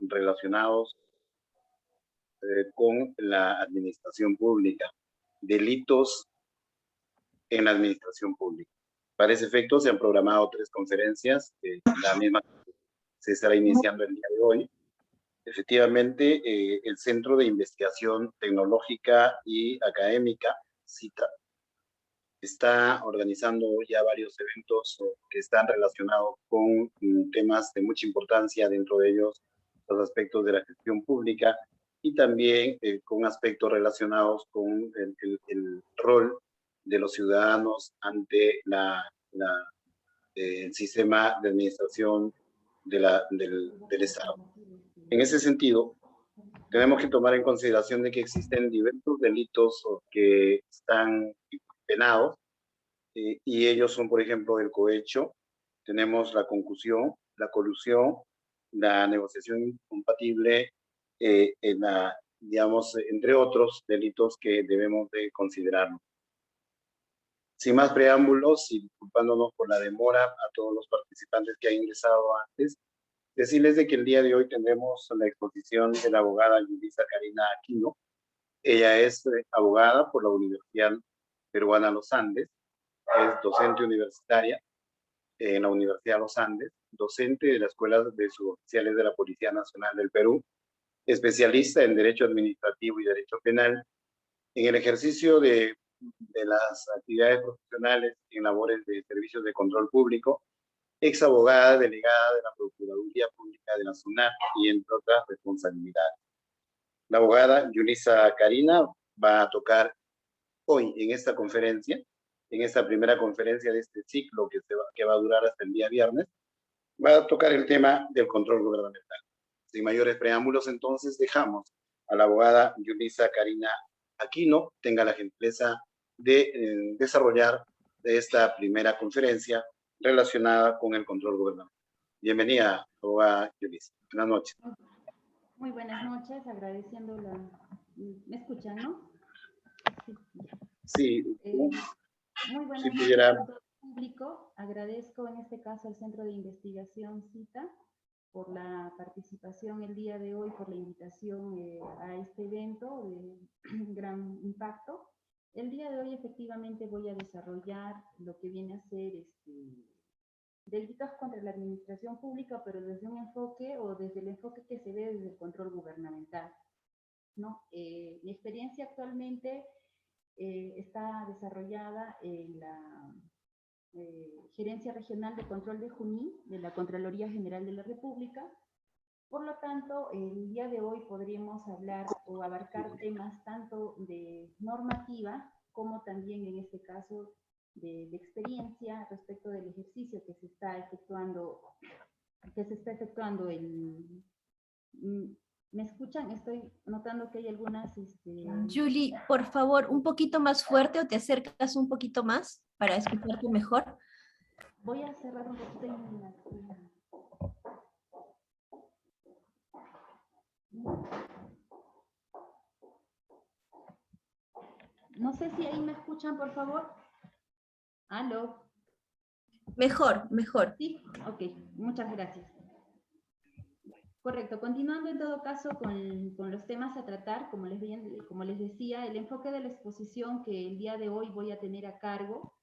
relacionados con la administración pública, delitos en la administración pública. Para ese efecto se han programado 3 conferencias, la misma se estará iniciando el día de hoy. Efectivamente, el Centro de Investigación Tecnológica y Académica, CITA, está organizando ya varios eventos que están relacionados con temas de mucha importancia, dentro de ellos los aspectos de la gestión pública y también con aspectos relacionados con el rol de los ciudadanos ante el sistema de administración del Estado. En ese sentido, tenemos que tomar en consideración de que existen diversos delitos que están penados, y ellos son, por ejemplo, el cohecho, tenemos la concusión, la colusión, la negociación incompatible, digamos, entre otros delitos que debemos de considerarlo. Sin más preámbulos y disculpándonos por la demora a todos los participantes que han ingresado antes, decirles de que el día de hoy tendremos la exposición de la abogada Yulisa Karina Aquino. Ella es abogada por la Universidad Peruana Los Andes, es docente universitaria en la Universidad Los Andes, docente de la Escuela de Suboficiales de la Policía Nacional del Perú, especialista en Derecho Administrativo y Derecho Penal, en el ejercicio de las actividades profesionales en labores de servicios de control público, ex abogada delegada de la Procuraduría Pública de la SUNAT y entre otras responsabilidades. La abogada Yulisa Karina va a tocar hoy en esta conferencia, en esta primera conferencia de este ciclo que va a durar hasta el día viernes, va a tocar el tema del control gubernamental. Sin mayores preámbulos, entonces, dejamos a la abogada Yulisa Karina Aquino tenga la gentileza de desarrollar esta primera conferencia relacionada con el control gubernamental. Bienvenida, abogada Yulisa. Buenas noches. Muy buenas noches, agradeciendo la... ¿Me escuchan, no? Sí. Muy buenas noches pudiera... a todo el público. Agradezco en este caso al Centro de Investigación CITA por la participación el día de hoy, por la invitación a este evento de gran impacto. El día de hoy efectivamente voy a desarrollar lo que viene a ser delitos contra la administración pública, pero desde un enfoque o desde el enfoque que se ve desde el control gubernamental, ¿no? Mi experiencia actualmente está desarrollada en la Gerencia Regional de Control de Junín, de la Contraloría General de la República. Por lo tanto, el día de hoy podríamos hablar o abarcar temas tanto de normativa como también en este caso de experiencia respecto del ejercicio que se está efectuando ¿Me escuchan? Estoy notando que hay algunas... Julie, por favor, un poquito más fuerte o te acercas un poquito más para escucharte mejor. Voy a cerrar un poquito No sé si ahí me escuchan, por favor. ¿Aló? Mejor, mejor. Sí, ok, muchas gracias. Correcto, continuando en todo caso con los temas a tratar, como les decía, el enfoque de la exposición que el día de hoy voy a tener a cargo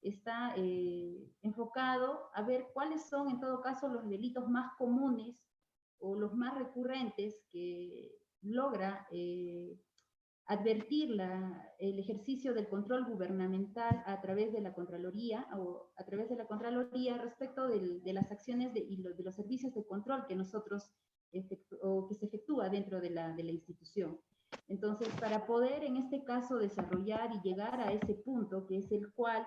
está enfocado a ver cuáles son en todo caso los delitos más comunes o los más recurrentes que logra advertir el ejercicio del control gubernamental a través de la Contraloría respecto de las acciones de los servicios de control que nosotros que se efectúa dentro de la institución. Entonces, para poder en este caso desarrollar y llegar a ese punto que es el cual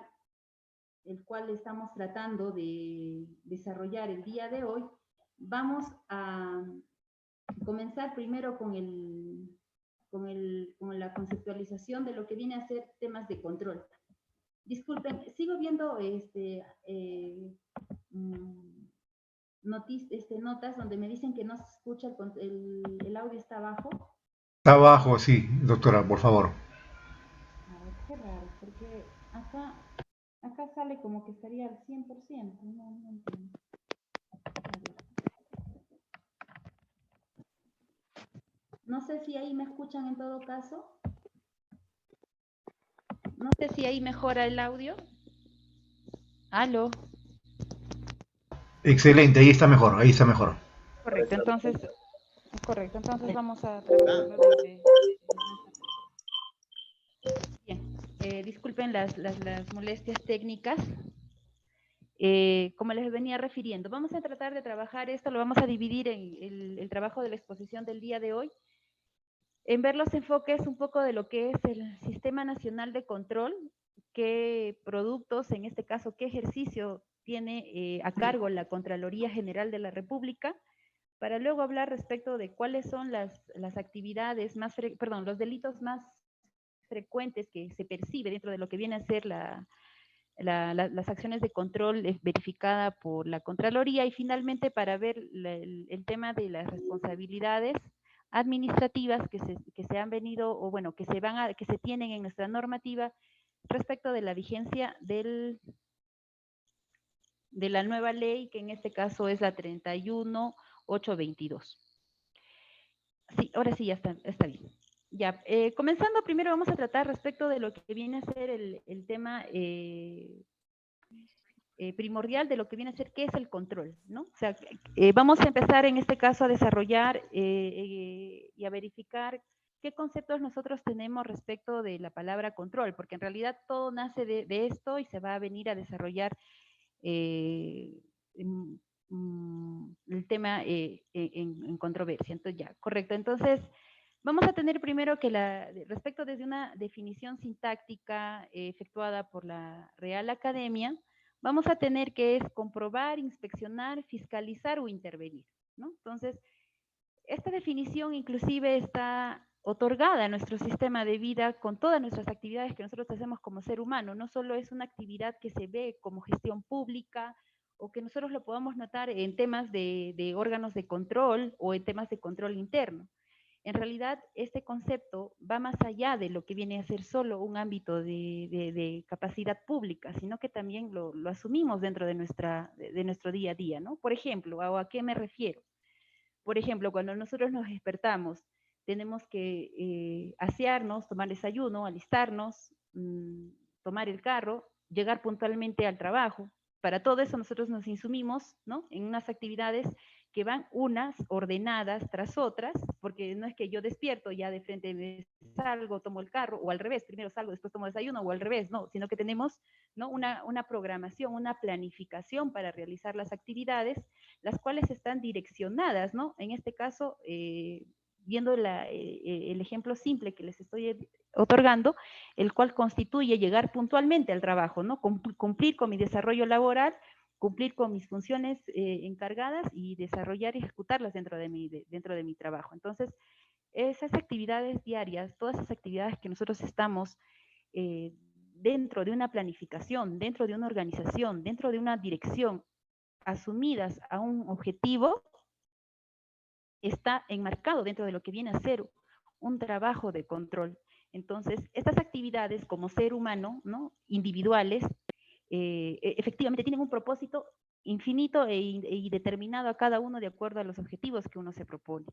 estamos tratando de desarrollar el día de hoy, vamos a comenzar primero con la conceptualización de lo que viene a ser temas de control. Disculpen, sigo viendo notas donde me dicen que no se escucha, el audio está bajo. Está abajo, sí, doctora, por favor. A ver, qué raro, porque acá sale como que estaría al 100%. No entiendo. No sé si ahí me escuchan en todo caso. No sé si ahí mejora el audio. ¿Aló? Excelente, ahí está mejor, ahí está mejor. Correcto, entonces vamos a trabajarlo desde... Bien, disculpen las molestias técnicas. Como les venía refiriendo, vamos a tratar de trabajar esto, lo vamos a dividir en el trabajo de la exposición del día de hoy, en ver los enfoques un poco de lo que es el Sistema Nacional de Control, qué productos, en este caso, qué ejercicio tiene a cargo la Contraloría General de la República, para luego hablar respecto de cuáles son las actividades más, los delitos más frecuentes que se percibe dentro de lo que viene a ser las acciones de control verificada por la Contraloría, y finalmente para ver el tema de las responsabilidades administrativas que se han venido, o bueno, que se tienen en nuestra normativa respecto de la vigencia de la nueva ley, que en este caso es la 31822. Sí, ahora sí ya está bien. Ya, comenzando primero vamos a tratar respecto de lo que viene a ser el tema primordial de lo que viene a ser qué es el control, ¿no? O sea, vamos a empezar en este caso a desarrollar y a verificar qué conceptos nosotros tenemos respecto de la palabra control, porque en realidad todo nace de esto y se va a venir a desarrollar el tema en controversia. Entonces ya, correcto. Entonces, vamos a tener primero que respecto desde una definición sintáctica efectuada por la Real Academia, vamos a tener que es comprobar, inspeccionar, fiscalizar o intervenir, ¿no? Entonces, esta definición inclusive está otorgada a nuestro sistema de vida con todas nuestras actividades que nosotros hacemos como ser humano. No solo es una actividad que se ve como gestión pública o que nosotros lo podamos notar en temas de órganos de control o en temas de control interno. En realidad, este concepto va más allá de lo que viene a ser solo un ámbito de capacidad pública, sino que también lo asumimos dentro de nuestro día a día, ¿no? Por ejemplo, ¿a qué me refiero? Por ejemplo, cuando nosotros nos despertamos, tenemos que asearnos, tomar desayuno, alistarnos, tomar el carro, llegar puntualmente al trabajo. Para todo eso nosotros nos insumimos, ¿no?, en unas actividades que van unas ordenadas tras otras, porque no es que yo despierto, ya de frente me salgo, tomo el carro, o al revés, primero salgo, después tomo desayuno, o al revés, no, sino que tenemos, ¿no?, una programación, una planificación para realizar las actividades, las cuales están direccionadas, ¿no? En este caso, viendo el ejemplo simple que les estoy otorgando, el cual constituye llegar puntualmente al trabajo, ¿no? Cumplir con mi desarrollo laboral, cumplir con mis funciones encargadas y desarrollar y ejecutarlas dentro de mi trabajo. Entonces, esas actividades diarias, todas esas actividades que nosotros estamos dentro de una planificación, dentro de una organización, dentro de una dirección, asumidas a un objetivo, está enmarcado dentro de lo que viene a ser un trabajo de control. Entonces, estas actividades como ser humano, ¿no?, individuales, efectivamente tienen un propósito infinito y determinado a cada uno de acuerdo a los objetivos que uno se propone.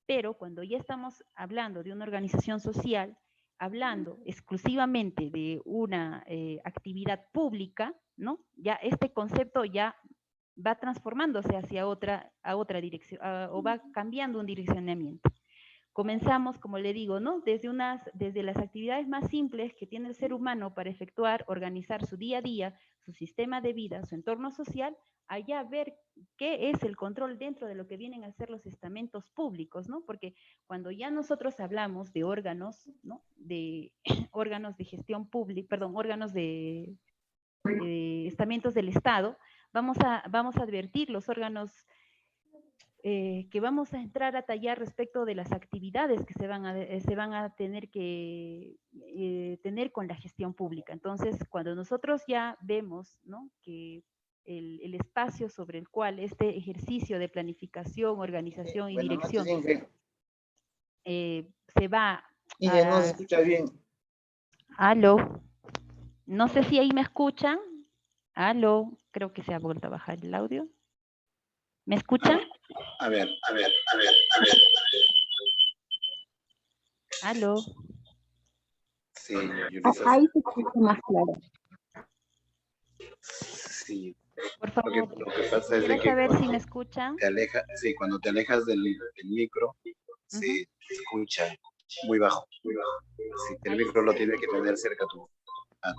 Pero cuando ya estamos hablando de una organización social, hablando exclusivamente de una actividad pública, ¿no?, ya este concepto ya va transformándose hacia otra dirección, o va cambiando un direccionamiento. Comenzamos, como le digo, ¿no?, desde las actividades más simples que tiene el ser humano para efectuar, organizar su día a día, su sistema de vida, su entorno social, allá ver qué es el control dentro de lo que vienen a ser los estamentos públicos, ¿no? Porque cuando ya nosotros hablamos de órganos, ¿no?, de órganos de gestión pública, perdón, órganos de estamentos del Estado, vamos a advertir los órganos que vamos a entrar a tallar respecto de las actividades que se van a tener que tener con la gestión pública. Entonces, cuando nosotros ya vemos, ¿no?, que el espacio sobre el cual este ejercicio de planificación, organización y dirección se va Niña, no se escucha bien. Aló, no sé si ahí me escuchan. Aló, creo que se ha vuelto a bajar el audio. ¿Me escuchan? A ver. Aló. Sí, Yulisa. Ahí se escucha más claro. Sí, Por favor, lo que pasa es de quisiera que saber si cuando me escuchan. te alejas, sí, cuando te alejas del micro, se escucha muy bajo. Sí, el Ahí, micro lo tiene que tener cerca a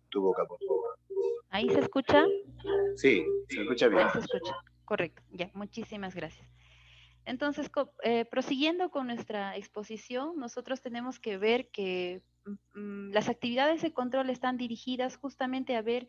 tu boca, por favor. ¿ahí se escucha? Sí, se escucha bien. Ahí se escucha. Correcto. Ya, muchísimas gracias. Entonces, prosiguiendo con nuestra exposición, nosotros tenemos que ver que las actividades de control están dirigidas justamente a ver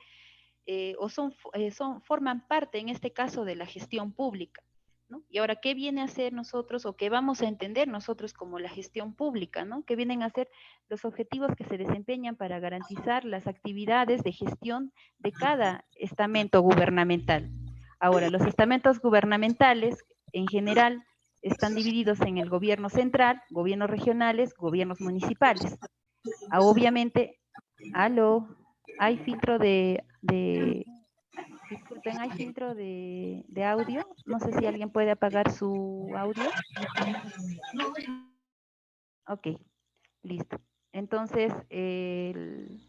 forman parte, en este caso, de la gestión pública, ¿no? Y ahora, ¿qué viene a ser nosotros o qué vamos a entender nosotros como la gestión pública, ¿no? ¿Qué vienen a ser los objetivos que se desempeñan para garantizar las actividades de gestión de cada estamento gubernamental? Ahora, los estamentos gubernamentales, en general, están divididos en el gobierno central, gobiernos regionales, gobiernos municipales. Obviamente, hay filtro disculpen, hay filtro de audio. No sé si alguien puede apagar su audio. Ok, listo. Entonces, el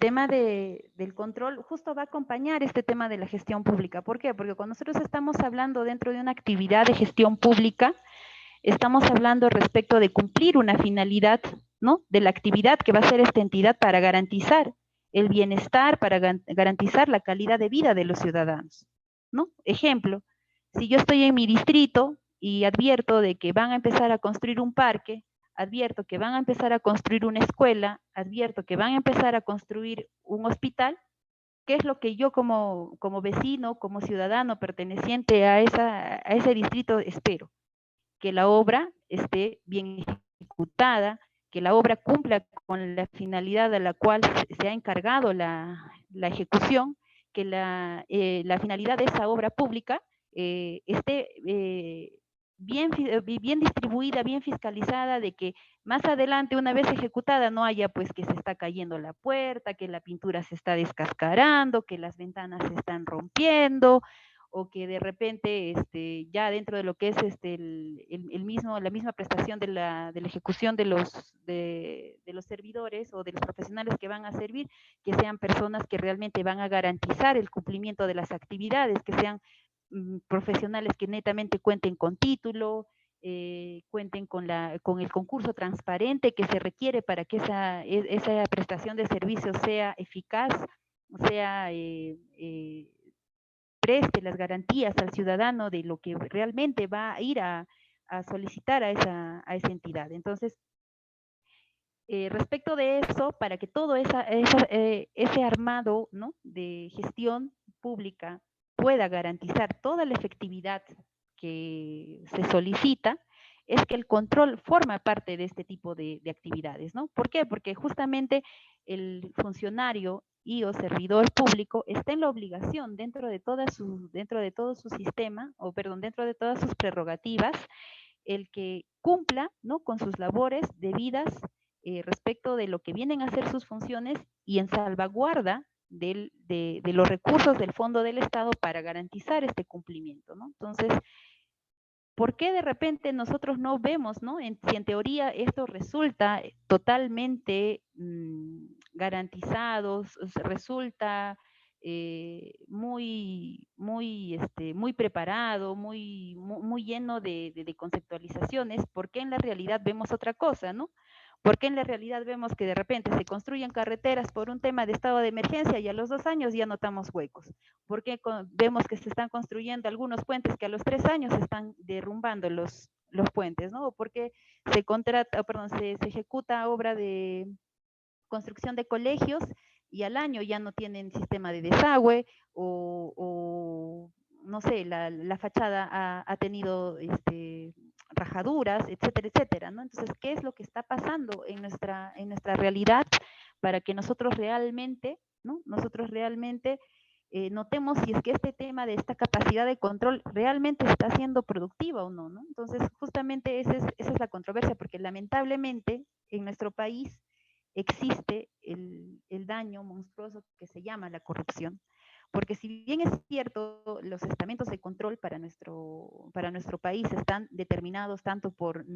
tema del control justo va a acompañar este tema de la gestión pública. ¿Por qué? Porque cuando nosotros estamos hablando dentro de una actividad de gestión pública, estamos hablando respecto de cumplir una finalidad, ¿no? De la actividad que va a hacer esta entidad para garantizar el bienestar, para garantizar la calidad de vida de los ciudadanos, ¿no? Ejemplo, si yo estoy en mi distrito y advierto de que van a empezar a construir un parque, advierto que van a empezar a construir una escuela, advierto que van a empezar a construir un hospital, ¿qué es lo que yo como vecino, como ciudadano perteneciente a ese distrito espero? Que la obra esté bien ejecutada, que la obra cumpla con la finalidad a la cual se ha encargado la ejecución, que la finalidad de esa obra pública esté bien distribuida, bien fiscalizada, de que más adelante, una vez ejecutada, no haya pues que se está cayendo la puerta, que la pintura se está descascarando, que las ventanas se están rompiendo, o que de repente ya dentro de lo que es la misma prestación de la ejecución de los servidores o de los profesionales que van a servir, que sean personas que realmente van a garantizar el cumplimiento de las actividades, que sean profesionales que netamente cuenten con título, cuenten con el concurso transparente que se requiere para que esa prestación de servicios sea eficaz, sea preste las garantías al ciudadano de lo que realmente va a ir a solicitar a esa entidad. Entonces, respecto de eso, para que todo ese armado, ¿no?, de gestión pública pueda garantizar toda la efectividad que se solicita, es que el control forma parte de este tipo de actividades, ¿no? ¿Por qué? Porque justamente el funcionario y o servidor público está en la obligación dentro de todo su sistema, dentro de todas sus prerrogativas, el que cumpla, ¿no?, con sus labores debidas respecto de lo que vienen a ser sus funciones y en salvaguarda de los recursos del Fondo del Estado para garantizar este cumplimiento, ¿no? Entonces, ¿por qué de repente nosotros no vemos, ¿no? Si en teoría esto resulta totalmente garantizado, resulta muy preparado, muy lleno de conceptualizaciones, ¿por qué en la realidad vemos otra cosa, ¿no? ¿Por qué en la realidad vemos que de repente se construyen carreteras por un tema de estado de emergencia y a los 2 años ya notamos huecos? ¿Por qué vemos que se están construyendo algunos puentes que a los 3 años se están derrumbando los puentes, ¿no? ¿O por qué se ejecuta obra de construcción de colegios y al año ya no tienen sistema de desagüe o no sé, la fachada ha tenido rajaduras, etcétera, etcétera, ¿no? Entonces, ¿qué es lo que está pasando en nuestra realidad para que nosotros realmente, ¿no?, notemos si es que este tema de esta capacidad de control realmente está siendo productiva o no, ¿no? Entonces, justamente esa es la controversia, porque lamentablemente en nuestro país existe el daño monstruoso que se llama la corrupción. Porque si bien es cierto, los estamentos de control para nuestro país están determinados tanto por,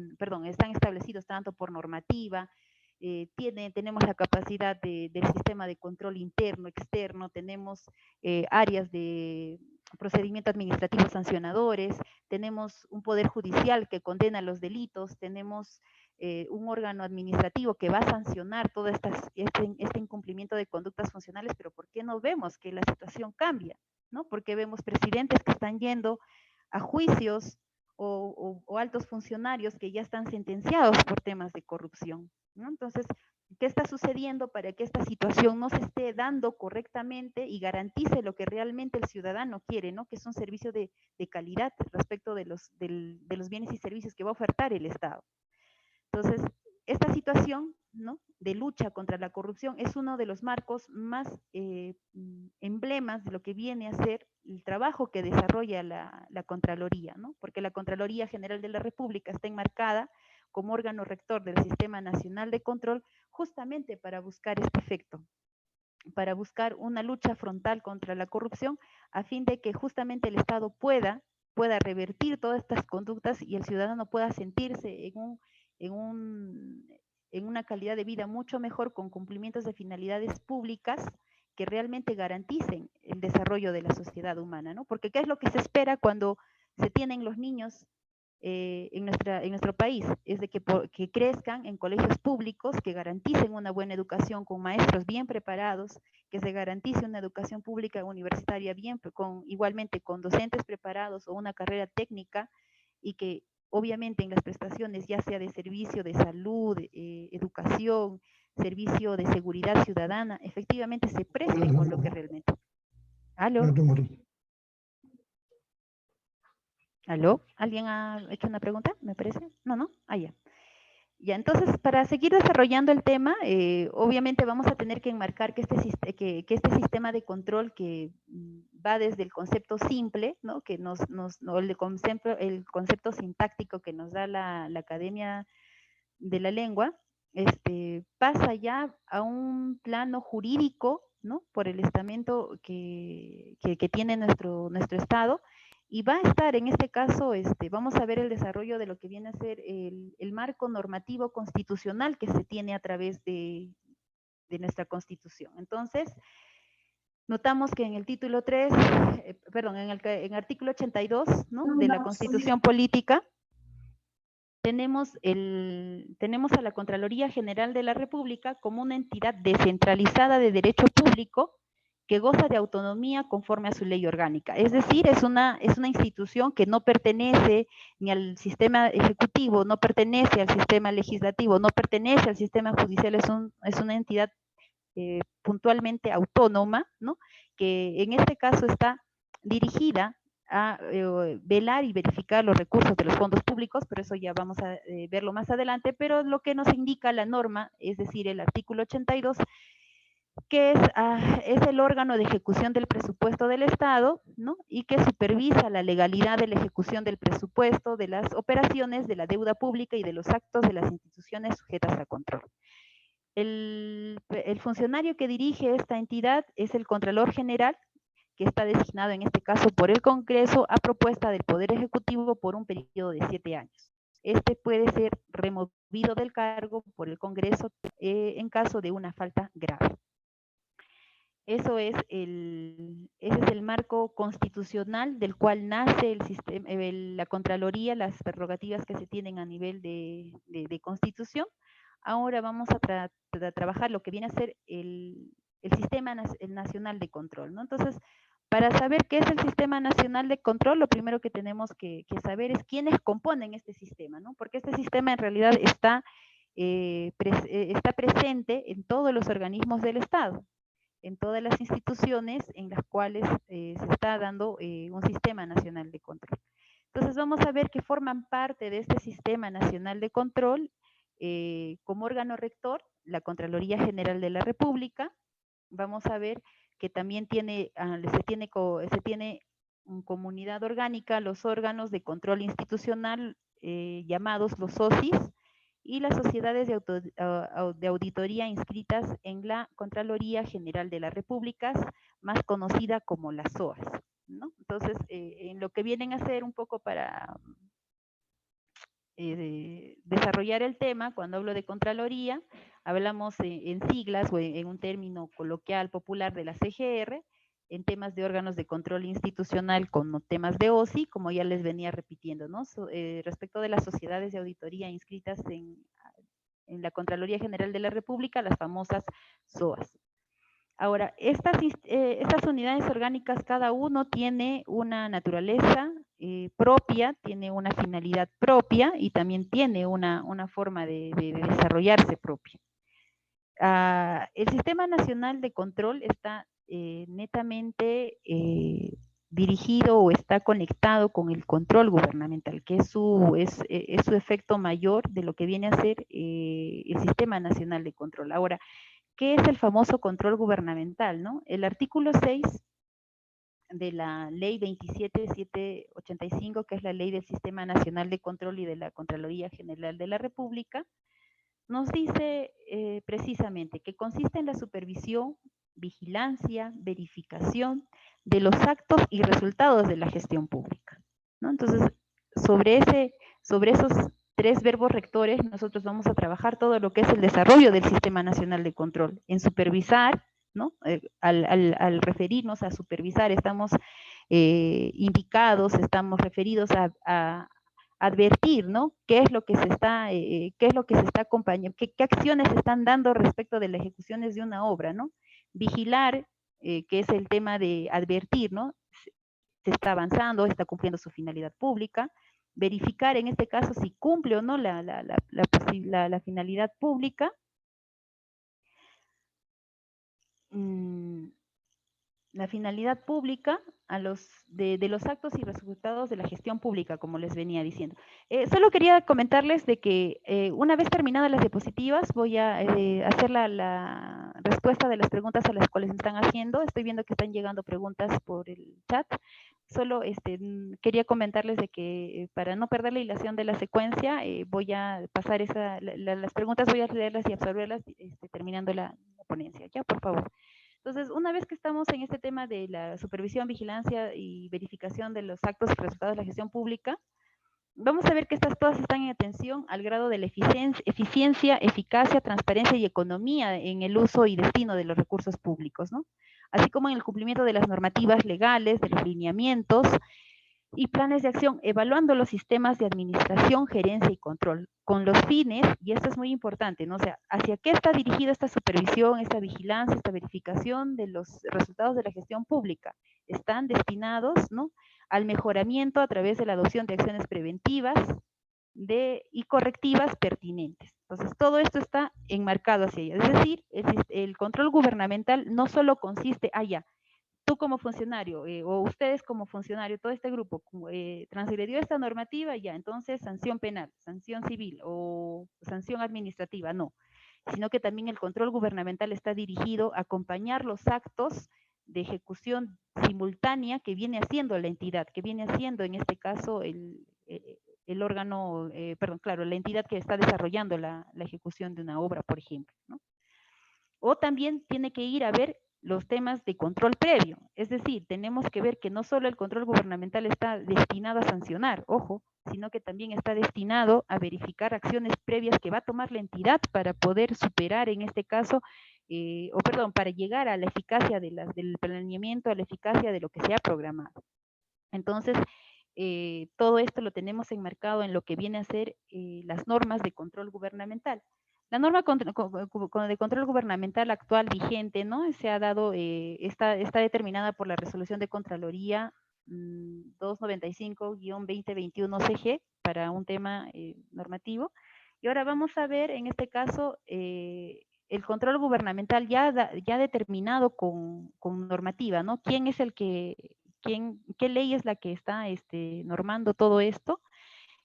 están establecidos tanto por normativa, tenemos la capacidad del sistema de control interno, externo, tenemos áreas de procedimiento administrativo sancionadores, tenemos un poder judicial que condena los delitos, tenemos un órgano administrativo que va a sancionar todo este incumplimiento de conductas funcionales, pero ¿por qué no vemos que la situación cambia? ¿No? Porque vemos presidentes que están yendo a juicios o altos funcionarios que ya están sentenciados por temas de corrupción, ¿no? Entonces, ¿qué está sucediendo para que esta situación no se esté dando correctamente y garantice lo que realmente el ciudadano quiere, ¿no? Que es un servicio de calidad respecto de los bienes y servicios que va a ofertar el Estado? Entonces, esta situación, ¿no?, de lucha contra la corrupción es uno de los marcos más emblemas de lo que viene a ser el trabajo que desarrolla la Contraloría, ¿no? Porque la Contraloría General de la República está enmarcada como órgano rector del Sistema Nacional de Control justamente para buscar este efecto, para buscar una lucha frontal contra la corrupción a fin de que justamente el Estado pueda revertir todas estas conductas y el ciudadano pueda sentirse en una calidad de vida mucho mejor con cumplimientos de finalidades públicas que realmente garanticen el desarrollo de la sociedad humana, ¿no? Porque ¿qué es lo que se espera cuando se tienen los niños en nuestro país? Es de que crezcan en colegios públicos, que garanticen una buena educación con maestros bien preparados, que se garantice una educación pública universitaria igualmente con docentes preparados o una carrera técnica, y que obviamente en las prestaciones, ya sea de servicio de salud, educación, servicio de seguridad ciudadana, efectivamente se preste con lo que realmente. ¿Aló? ¿Aló? ¿Alguien ha hecho una pregunta? ¿Me parece? No. Ah, ya. Ya, entonces, para seguir desarrollando el tema, obviamente vamos a tener que enmarcar que este sistema de control que va desde el concepto simple, ¿no? Que el concepto sintáctico que nos da la Academia de la Lengua, pasa ya a un plano jurídico, ¿no? Por el estamento que tiene nuestro Estado, y va a estar en este caso, vamos a ver el desarrollo de lo que viene a ser el marco normativo constitucional que se tiene a través de nuestra Constitución. Entonces, notamos que en el título 3, en el artículo 82, ¿no?, de la Constitución Política, tenemos a la Contraloría General de la República como una entidad descentralizada de derecho público que goza de autonomía conforme a su ley orgánica. Es decir, es una institución que no pertenece ni al sistema ejecutivo, no pertenece al sistema legislativo, no pertenece al sistema judicial, es una entidad puntualmente autónoma, ¿no?, que en este caso está dirigida a velar y verificar los recursos de los fondos públicos, pero eso ya vamos a verlo más adelante, pero lo que nos indica la norma, es decir, el artículo 82, que es el órgano de ejecución del presupuesto del Estado, ¿no?, y que supervisa la legalidad de la ejecución del presupuesto, de las operaciones, de la deuda pública y de los actos de las instituciones sujetas a control. El funcionario que dirige esta entidad es el Contralor General, que está designado en este caso por el Congreso a propuesta del Poder Ejecutivo por un periodo de 7 años. Este puede ser removido del cargo por el Congreso en caso de una falta grave. Ese es el marco constitucional del cual nace el sistema, la Contraloría, las prerrogativas que se tienen a nivel de Constitución. Ahora vamos a trabajar lo que viene a ser el Sistema Nacional de Control, ¿no? Entonces, para saber qué es el Sistema Nacional de Control, lo primero que tenemos que saber es quiénes componen este sistema, ¿no? Porque este sistema en realidad está presente en todos los organismos del Estado, en todas las instituciones en las cuales se está dando un Sistema Nacional de Control. Entonces vamos a ver que forman parte de este Sistema Nacional de Control como órgano rector la Contraloría General de la República. Vamos a ver que también se tiene en comunidad orgánica los órganos de control institucional llamados los SOSIs, y las sociedades de auditoría inscritas en la Contraloría General de la República, más conocida como las SOAS, ¿no? Entonces, en lo que vienen a hacer un poco para desarrollar el tema, cuando hablo de Contraloría, hablamos en siglas o en un término coloquial popular de la CGR, en temas de órganos de control institucional con temas de OSI, como ya les venía repitiendo, ¿no? Respecto de las sociedades de auditoría inscritas en la Contraloría General de la República, las famosas SOAS. Ahora, estas unidades orgánicas, cada uno tiene una naturaleza propia, tiene una finalidad propia y también tiene una forma de desarrollarse propia. El Sistema Nacional de Control está netamente dirigido o está conectado con el control gubernamental, que es su efecto mayor de lo que viene a ser el Sistema Nacional de Control. Ahora, ¿qué es el famoso control gubernamental, no? El artículo 6 de la ley 27785, que es la ley del Sistema Nacional de Control y de la Contraloría General de la República, nos dice precisamente que consiste en la supervisión, vigilancia, verificación de los actos y resultados de la gestión pública, ¿no? Entonces, sobre esos 3 verbos rectores, nosotros vamos a trabajar todo lo que es el desarrollo del Sistema Nacional de Control, en supervisar, ¿no? Al referirnos a supervisar, estamos indicados, estamos referidos a advertir, ¿no? ¿Qué es lo que se está acompañando? ¿Qué acciones se están dando respecto de las ejecuciones de una obra, ¿no? Vigilar, que es el tema de advertir, ¿no? Se está avanzando, está cumpliendo su finalidad pública. Verificar, en este caso, si cumple o no la finalidad pública. La finalidad pública de los actos y resultados de la gestión pública, como les venía diciendo. Solo quería comentarles de que una vez terminadas las diapositivas, voy a hacer la respuesta de las preguntas a las cuales me están haciendo. Estoy viendo que están llegando preguntas por el chat. Solo quería comentarles de que para no perder la hilación de la secuencia, voy a pasar las preguntas, voy a leerlas y absorberlas terminando la ponencia. Ya, por favor. Entonces, una vez que estamos en este tema de la supervisión, vigilancia y verificación de los actos y resultados de la gestión pública, vamos a ver que estas todas están en atención al grado de la eficiencia, eficacia, transparencia y economía en el uso y destino de los recursos públicos, ¿no? Así como en el cumplimiento de las normativas legales, de los lineamientos y planes de acción, evaluando los sistemas de administración, gerencia y control, con los fines, y esto es muy importante, ¿no? O sea, ¿hacia qué está dirigida esta supervisión, esta vigilancia, esta verificación de los resultados de la gestión pública? Están destinados, ¿no?, al mejoramiento a través de la adopción de acciones preventivas y correctivas pertinentes. Entonces, todo esto está enmarcado hacia ella. Es decir, el control gubernamental no solo consiste, tú como funcionario o ustedes como funcionario, todo este grupo transgredió esta normativa, ya, entonces sanción penal, sanción civil o sanción administrativa, no, sino que también el control gubernamental está dirigido a acompañar los actos de ejecución simultánea que viene haciendo la entidad, que viene haciendo en este caso el órgano, la entidad que está desarrollando la ejecución de una obra, por ejemplo, ¿no? O también tiene que ir a ver los temas de control previo, es decir, tenemos que ver que no solo el control gubernamental está destinado a sancionar, ojo, sino que también está destinado a verificar acciones previas que va a tomar la entidad para poder superar, en este caso, para llegar a la eficacia del planeamiento, a la eficacia de lo que se ha programado. Entonces, todo esto lo tenemos enmarcado en lo que viene a ser las normas de control gubernamental. La norma de control gubernamental actual vigente, ¿no? Se ha dado, está determinada por la resolución de Contraloría 295-2021 CG para un tema normativo. Y ahora vamos a ver, en este caso, el control gubernamental ya determinado con normativa, ¿no? ¿Quién es qué ley es la que está normando todo esto?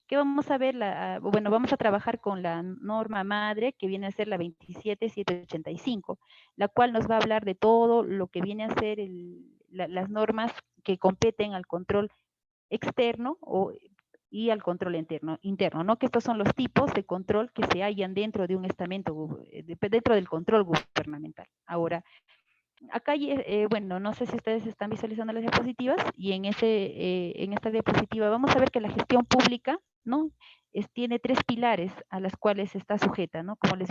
Que vamos a ver, vamos a trabajar con la norma madre, que viene a ser la 27785, la cual nos va a hablar de todo lo que viene a ser las normas que competen al control externo y al control interno, ¿no? Que estos son los tipos de control que se hallan dentro de un estamento, dentro del control gubernamental. Ahora, acá, bueno, no sé si ustedes están visualizando las diapositivas, y en esta diapositiva vamos a ver que la gestión pública, ¿no? Tiene tres pilares a las cuales está sujeta, ¿no? Como les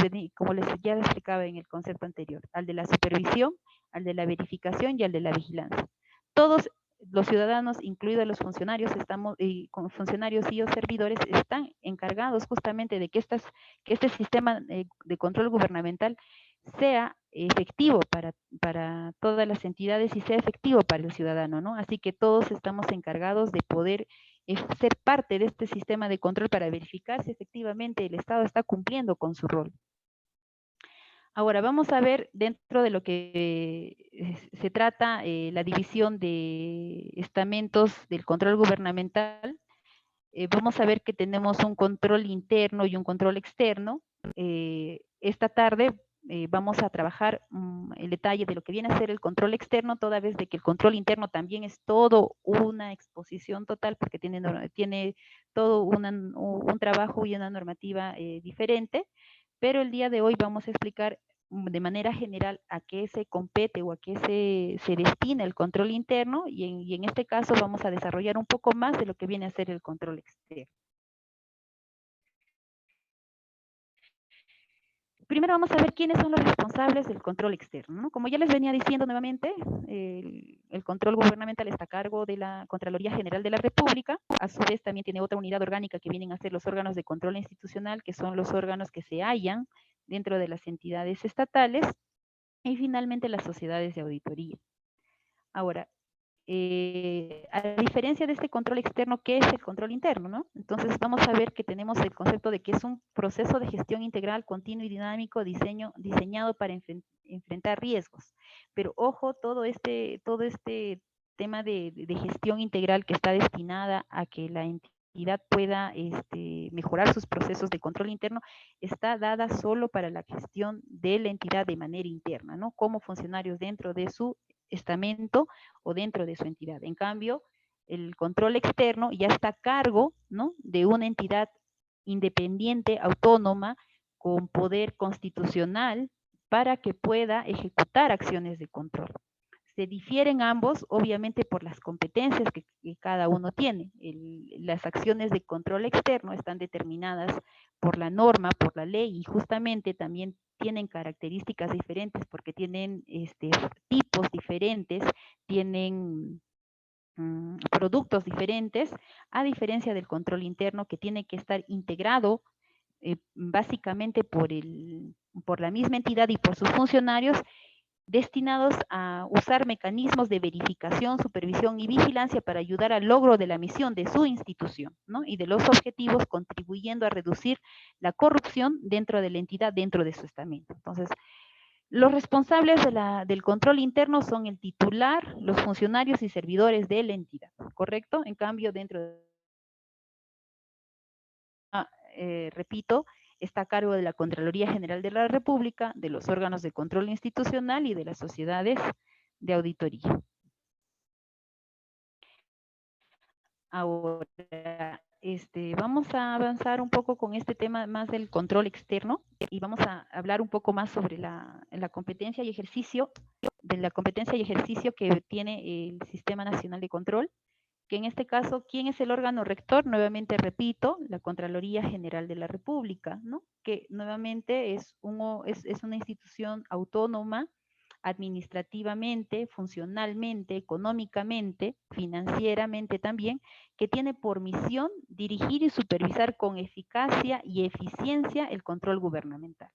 ya explicaba en el concepto anterior, al de la supervisión, al de la verificación y al de la vigilancia. Todos los ciudadanos, incluidos los funcionarios, como funcionarios y los servidores, están encargados justamente de que este sistema de control gubernamental sea efectivo para todas las entidades y sea efectivo para el ciudadano, ¿no? Así que todos estamos encargados de poder ser parte de este sistema de control para verificar si efectivamente el Estado está cumpliendo con su rol. Ahora vamos a ver dentro de lo que se trata la división de estamentos del control gubernamental. Vamos a ver que tenemos un control interno y un control externo. Esta tarde vamos a trabajar el detalle de lo que viene a ser el control externo, toda vez de que el control interno también es todo una exposición total, porque tiene todo un trabajo y una normativa diferente, pero el día de hoy vamos a explicar de manera general a qué se compete o a qué se destina el control interno, y en este caso vamos a desarrollar un poco más de lo que viene a ser el control externo. Primero vamos a ver quiénes son los responsables del control externo, ¿no? Como ya les venía diciendo nuevamente, el control gubernamental está a cargo de la Contraloría General de la República. A su vez también tiene otra unidad orgánica que vienen a ser los órganos de control institucional, que son los órganos que se hallan dentro de las entidades estatales, y finalmente las sociedades de auditoría. Ahora, a diferencia de este control externo, ¿qué es el control interno, no? Entonces vamos a ver que tenemos el concepto de que es un proceso de gestión integral, continuo y dinámico, diseñado para enfrentar riesgos. Pero ojo, todo este tema de gestión integral que está destinada a que la entidad pueda mejorar sus procesos de control interno, está dada solo para la gestión de la entidad de manera interna, ¿no? Como funcionarios dentro de su estamento o dentro de su entidad. En cambio, el control externo ya está a cargo, ¿no?, de una entidad independiente, autónoma, con poder constitucional para que pueda ejecutar acciones de control. Se difieren ambos, obviamente, por las competencias que cada uno tiene. Las acciones de control externo están determinadas por la norma, por la ley, y justamente también tienen características diferentes porque tienen tipos diferentes, tienen productos diferentes, a diferencia del control interno, que tiene que estar integrado básicamente por la misma entidad y por sus funcionarios, destinados a usar mecanismos de verificación, supervisión y vigilancia para ayudar al logro de la misión de su institución, ¿no?, y de los objetivos, contribuyendo a reducir la corrupción dentro de la entidad, dentro de su estamento. Entonces, los responsables del control interno son el titular, los funcionarios y servidores de la entidad, ¿correcto? En cambio, dentro de repito, está a cargo de la Contraloría General de la República, de los órganos de control institucional y de las sociedades de auditoría. Ahora, vamos a avanzar un poco con este tema más del control externo, y vamos a hablar un poco más sobre la competencia y ejercicio, que tiene el Sistema Nacional de Control, que en este caso, ¿quién es el órgano rector? Nuevamente repito, la Contraloría General de la República, ¿no?, que nuevamente es una institución autónoma, administrativamente, funcionalmente, económicamente, financieramente también, que tiene por misión dirigir y supervisar con eficacia y eficiencia el control gubernamental.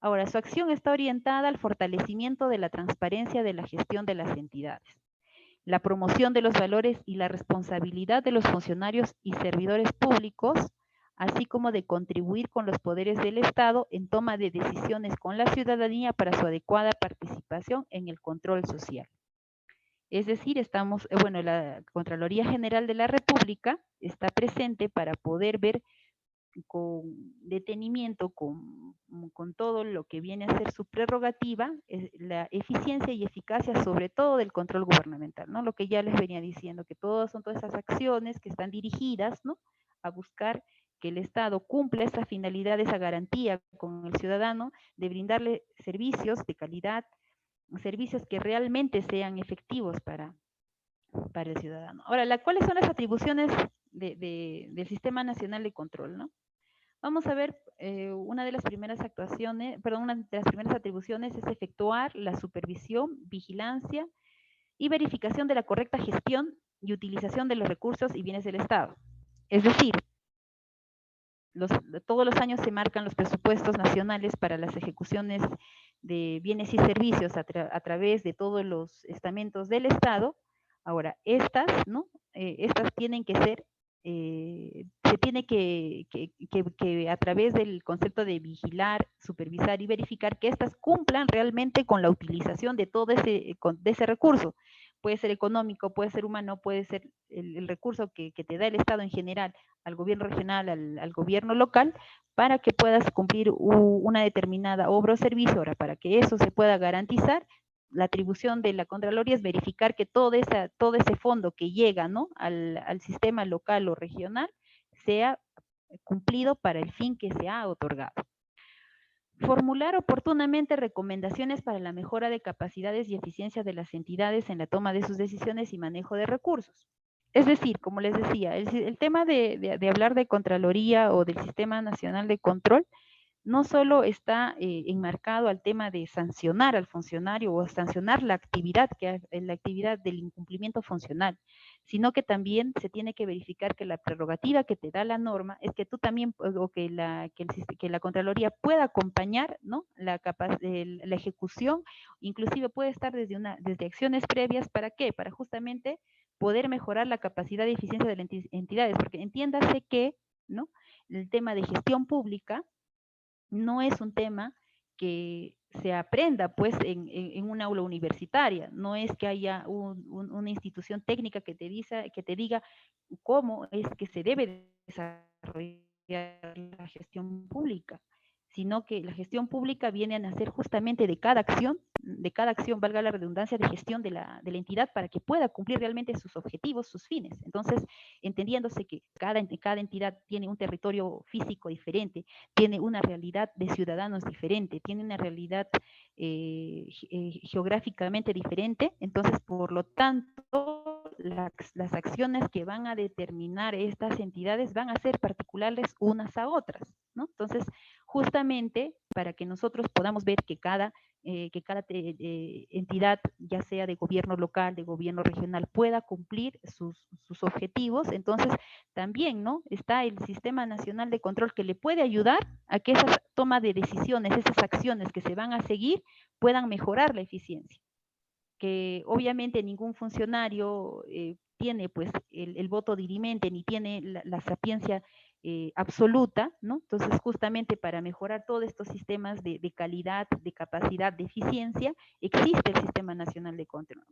Ahora, su acción está orientada al fortalecimiento de la transparencia de la gestión de las entidades, la promoción de los valores y la responsabilidad de los funcionarios y servidores públicos, así como de contribuir con los poderes del Estado en toma de decisiones con la ciudadanía para su adecuada participación en el control social. Es decir, la Contraloría General de la República está presente para poder ver con detenimiento, con todo lo que viene a ser su prerrogativa, la eficiencia y eficacia sobre todo del control gubernamental, ¿no? Lo que ya les venía diciendo, que todas esas acciones que están dirigidas, ¿no?, a buscar que el Estado cumpla esa finalidad, esa garantía con el ciudadano de brindarle servicios de calidad, servicios que realmente sean efectivos para el ciudadano. Ahora, ¿cuáles son las atribuciones del Sistema Nacional de Control, ¿no? Vamos a ver, una de las primeras atribuciones es efectuar la supervisión, vigilancia y verificación de la correcta gestión y utilización de los recursos y bienes del Estado. Es decir, todos los años se marcan los presupuestos nacionales para las ejecuciones de bienes y servicios a través de todos los estamentos del Estado. Ahora, estas tienen que ser, se tiene que a través del concepto de vigilar, supervisar y verificar que estas cumplan realmente con la utilización de todo de ese recurso. Puede ser económico, puede ser humano, puede ser el recurso que te da el Estado en general, al gobierno regional, al gobierno local, para que puedas cumplir una determinada obra o servicio. Ahora, para que eso se pueda garantizar, la atribución de la Contraloría es verificar que todo ese fondo que llega, ¿no?, al sistema local o regional sea cumplido para el fin que se ha otorgado. Formular oportunamente recomendaciones para la mejora de capacidades y eficiencia de las entidades en la toma de sus decisiones y manejo de recursos. Es decir, como les decía, el tema de hablar de Contraloría o del Sistema Nacional de Control no solo está enmarcado al tema de sancionar al funcionario o sancionar la actividad del incumplimiento funcional, sino que también se tiene que verificar que la prerrogativa que te da la norma es que tú también, o que la Contraloría pueda acompañar, ¿no?, la ejecución, inclusive puede estar desde acciones previas. ¿Para qué? Para justamente poder mejorar la capacidad de eficiencia de las entidades, porque entiéndase que, ¿no?, el tema de gestión pública no es un tema que se aprenda pues en un aula universitaria, no es que haya una institución técnica que te diga cómo es que se debe desarrollar la gestión pública, sino que la gestión pública viene a nacer justamente de cada acción, valga la redundancia, de gestión de la entidad para que pueda cumplir realmente sus objetivos, sus fines. Entonces, entendiéndose que cada entidad tiene un territorio físico diferente, tiene una realidad de ciudadanos diferente, tiene una realidad geográficamente diferente, entonces, por lo tanto, las acciones que van a determinar estas entidades van a ser particulares unas a otras, ¿no? Entonces, justamente para que nosotros podamos ver que cada entidad, ya sea de gobierno local, de gobierno regional, pueda cumplir sus objetivos, entonces también, ¿no?, está el Sistema Nacional de Control que le puede ayudar a que esas toma de decisiones, esas acciones que se van a seguir, puedan mejorar la eficiencia. Que obviamente ningún funcionario tiene pues el voto dirimente, ni tiene la sapiencia absoluta, ¿no? Entonces, justamente para mejorar todos estos sistemas de calidad, de capacidad, de eficiencia, existe el Sistema Nacional de Control.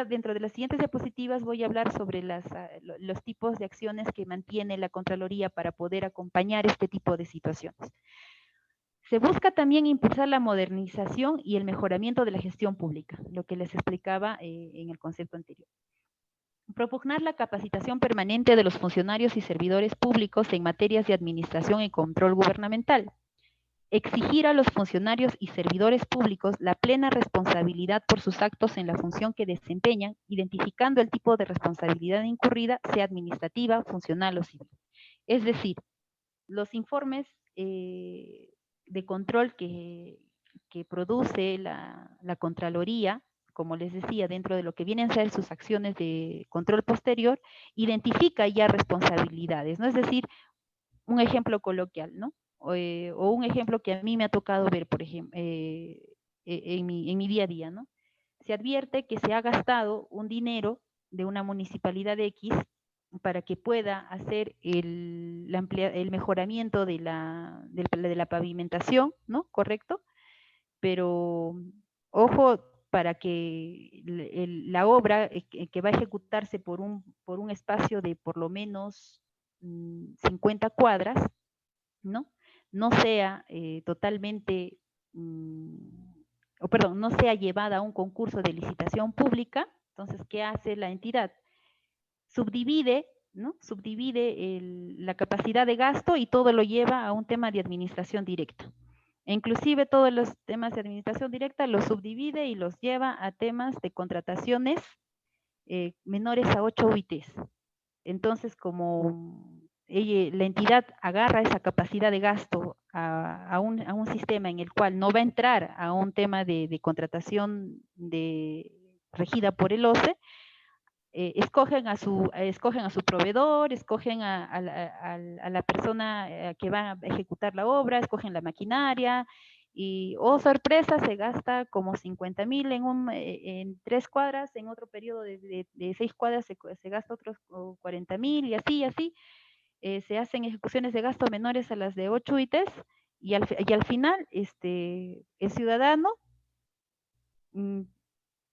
Dentro de las siguientes diapositivas, voy a hablar sobre los tipos de acciones que mantiene la Contraloría para poder acompañar este tipo de situaciones. Se busca también impulsar la modernización y el mejoramiento de la gestión pública, lo que les explicaba en el concepto anterior. Propugnar la capacitación permanente de los funcionarios y servidores públicos en materias de administración y control gubernamental. Exigir a los funcionarios y servidores públicos la plena responsabilidad por sus actos en la función que desempeñan, identificando el tipo de responsabilidad incurrida, sea administrativa, funcional o civil. Es decir, los informes de control que produce la Contraloría, como les decía, dentro de lo que vienen a ser sus acciones de control posterior, identifica ya responsabilidades, ¿no? Es decir, un ejemplo coloquial, ¿no? O un ejemplo que a mí me ha tocado ver, por ejemplo, en mi día a día, ¿no? Se advierte que se ha gastado un dinero de una municipalidad X para que pueda hacer el mejoramiento de la pavimentación, ¿no? ¿Correcto? Pero, ojo, para que la obra que va a ejecutarse por un espacio de por lo menos 50 cuadras, ¿no? No sea totalmente, no sea llevada a un concurso de licitación pública. Entonces, ¿qué hace la entidad? Subdivide, ¿no? Subdivide la capacidad de gasto y todo lo lleva a un tema de administración directa. E inclusive todos los temas de administración directa los subdivide y los lleva a temas de contrataciones menores a 8 UITs. Entonces, como la entidad agarra esa capacidad de gasto a un sistema en el cual no va a entrar a un tema de contratación regida por el OCE, escogen a su proveedor, escogen a la persona que va a ejecutar la obra, escogen la maquinaria, y, oh sorpresa, se gasta como 50.000 en 3 cuadras, en otro periodo de 6 cuadras se gasta otros 40.000, y así, se hacen ejecuciones de gasto menores a las de 8 UITs, y al final, el ciudadano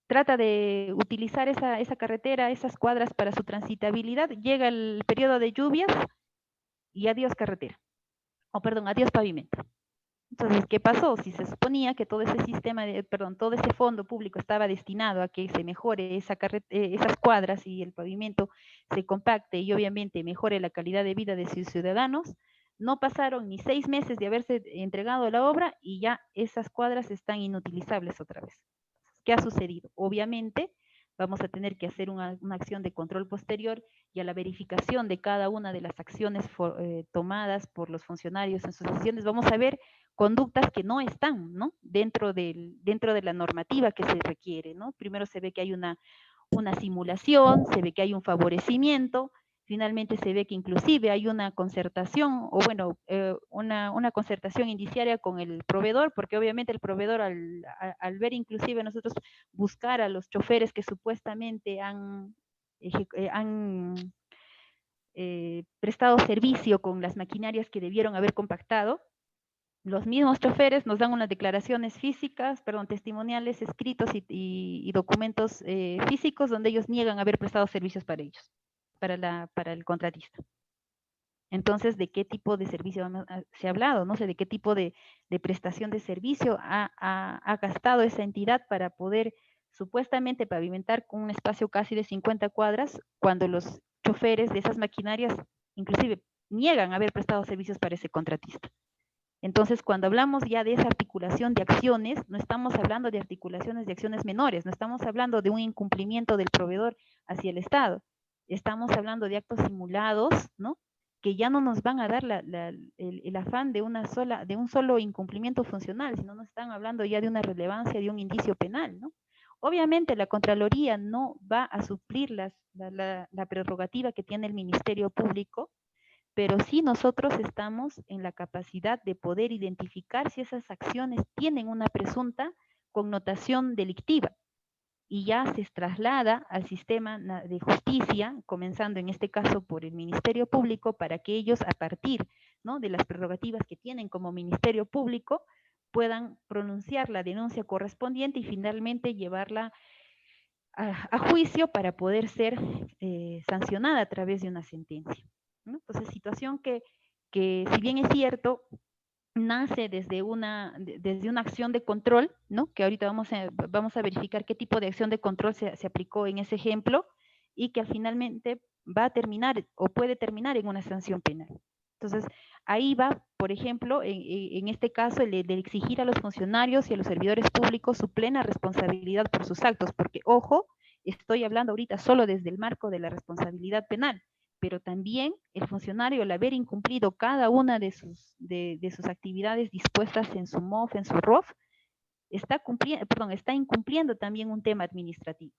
trata de utilizar esa carretera, esas cuadras para su transitabilidad, llega el periodo de lluvias y adiós carretera, adiós pavimento. Entonces, ¿qué pasó? Si se suponía que todo ese sistema, todo ese fondo público estaba destinado a que se mejore esas cuadras y el pavimento se compacte y obviamente mejore la calidad de vida de sus ciudadanos, no pasaron ni 6 meses de haberse entregado la obra y ya esas cuadras están inutilizables otra vez. ¿Qué ha sucedido? Obviamente, vamos a tener que hacer una acción de control posterior y a la verificación de cada una de las acciones tomadas por los funcionarios en sus sesiones, vamos a ver conductas que no están, ¿no?, dentro de la normativa que se requiere, ¿no? Primero se ve que hay una simulación, se ve que hay un favorecimiento, finalmente se ve que inclusive hay una concertación, o bueno, una concertación indiciaria con el proveedor, porque obviamente el proveedor al ver inclusive nosotros buscar a los choferes que supuestamente han prestado servicio con las maquinarias que debieron haber compactado, los mismos choferes nos dan unas declaraciones testimoniales escritos y documentos físicos donde ellos niegan haber prestado servicios para ellos, para el contratista. Entonces, ¿de qué tipo de servicio se ha hablado? No sé, ¿de qué tipo de prestación de servicio ha gastado esa entidad para poder supuestamente pavimentar con un espacio casi de 50 cuadras, cuando los choferes de esas maquinarias inclusive niegan haber prestado servicios para ese contratista? Entonces, cuando hablamos ya de esa articulación de acciones, no estamos hablando de articulaciones de acciones menores, no estamos hablando de un incumplimiento del proveedor hacia el Estado, estamos hablando de actos simulados, ¿no?, que ya no nos van a dar el afán de un solo incumplimiento funcional, sino nos están hablando ya de una relevancia, de un indicio penal, ¿no? Obviamente la Contraloría no va a suplir la prerrogativa que tiene el Ministerio Público, pero sí nosotros estamos en la capacidad de poder identificar si esas acciones tienen una presunta connotación delictiva, y ya se traslada al sistema de justicia, comenzando en este caso por el Ministerio Público, para que ellos, a partir, ¿no?, de las prerrogativas que tienen como Ministerio Público, puedan pronunciar la denuncia correspondiente y finalmente llevarla a juicio para poder ser sancionada a través de una sentencia, ¿no? Entonces, situación que si bien es cierto, nace desde una acción de control, ¿no?, que ahorita vamos a verificar qué tipo de acción de control se aplicó en ese ejemplo, y que finalmente va a terminar o puede terminar en una sanción penal. Entonces, ahí va, por ejemplo, en este caso, el de exigir a los funcionarios y a los servidores públicos su plena responsabilidad por sus actos, porque, ojo, estoy hablando ahorita solo desde el marco de la responsabilidad penal, pero también el funcionario, al haber incumplido cada una de sus actividades dispuestas en su MOF, en su ROF, está incumpliendo también un tema administrativo.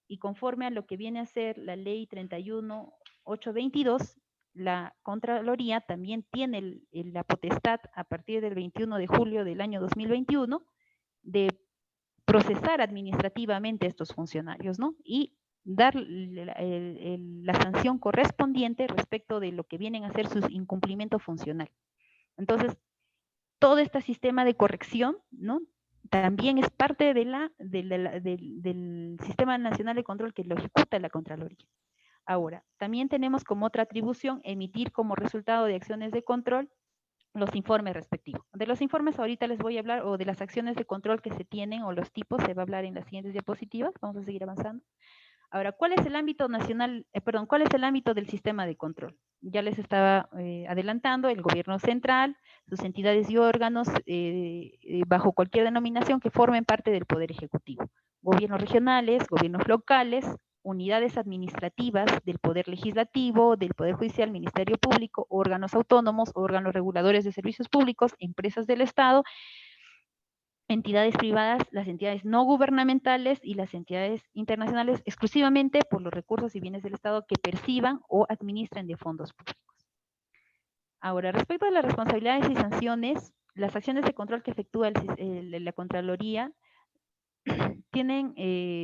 Y conforme a lo que viene a ser la ley 31.822, la Contraloría también tiene la potestad, a partir del 21 de julio del año 2021, de procesar administrativamente a estos funcionarios, ¿no?, y dar la sanción correspondiente respecto de lo que vienen a ser su incumplimiento funcional. Entonces, todo este sistema de corrección, ¿no?, también es parte del Sistema Nacional de Control que lo ejecuta la Contraloría. Ahora, también tenemos como otra atribución emitir como resultado de acciones de control los informes respectivos. De los informes ahorita les voy a hablar, o de las acciones de control que se tienen, o los tipos, se va a hablar en las siguientes diapositivas. Vamos a seguir avanzando. Ahora, ¿cuál es el ámbito nacional, cuál es el ámbito del sistema de control? ya les estaba adelantando, el gobierno central, sus entidades y órganos, bajo cualquier denominación que formen parte del Poder Ejecutivo. Gobiernos regionales, gobiernos locales, unidades administrativas del Poder Legislativo, del Poder Judicial, Ministerio Público, órganos autónomos, órganos reguladores de servicios públicos, empresas del Estado, entidades privadas, las entidades no gubernamentales y las entidades internacionales exclusivamente por los recursos y bienes del Estado que perciban o administren de fondos públicos. Ahora, respecto a las responsabilidades y sanciones, las acciones de control que efectúa la Contraloría tienen,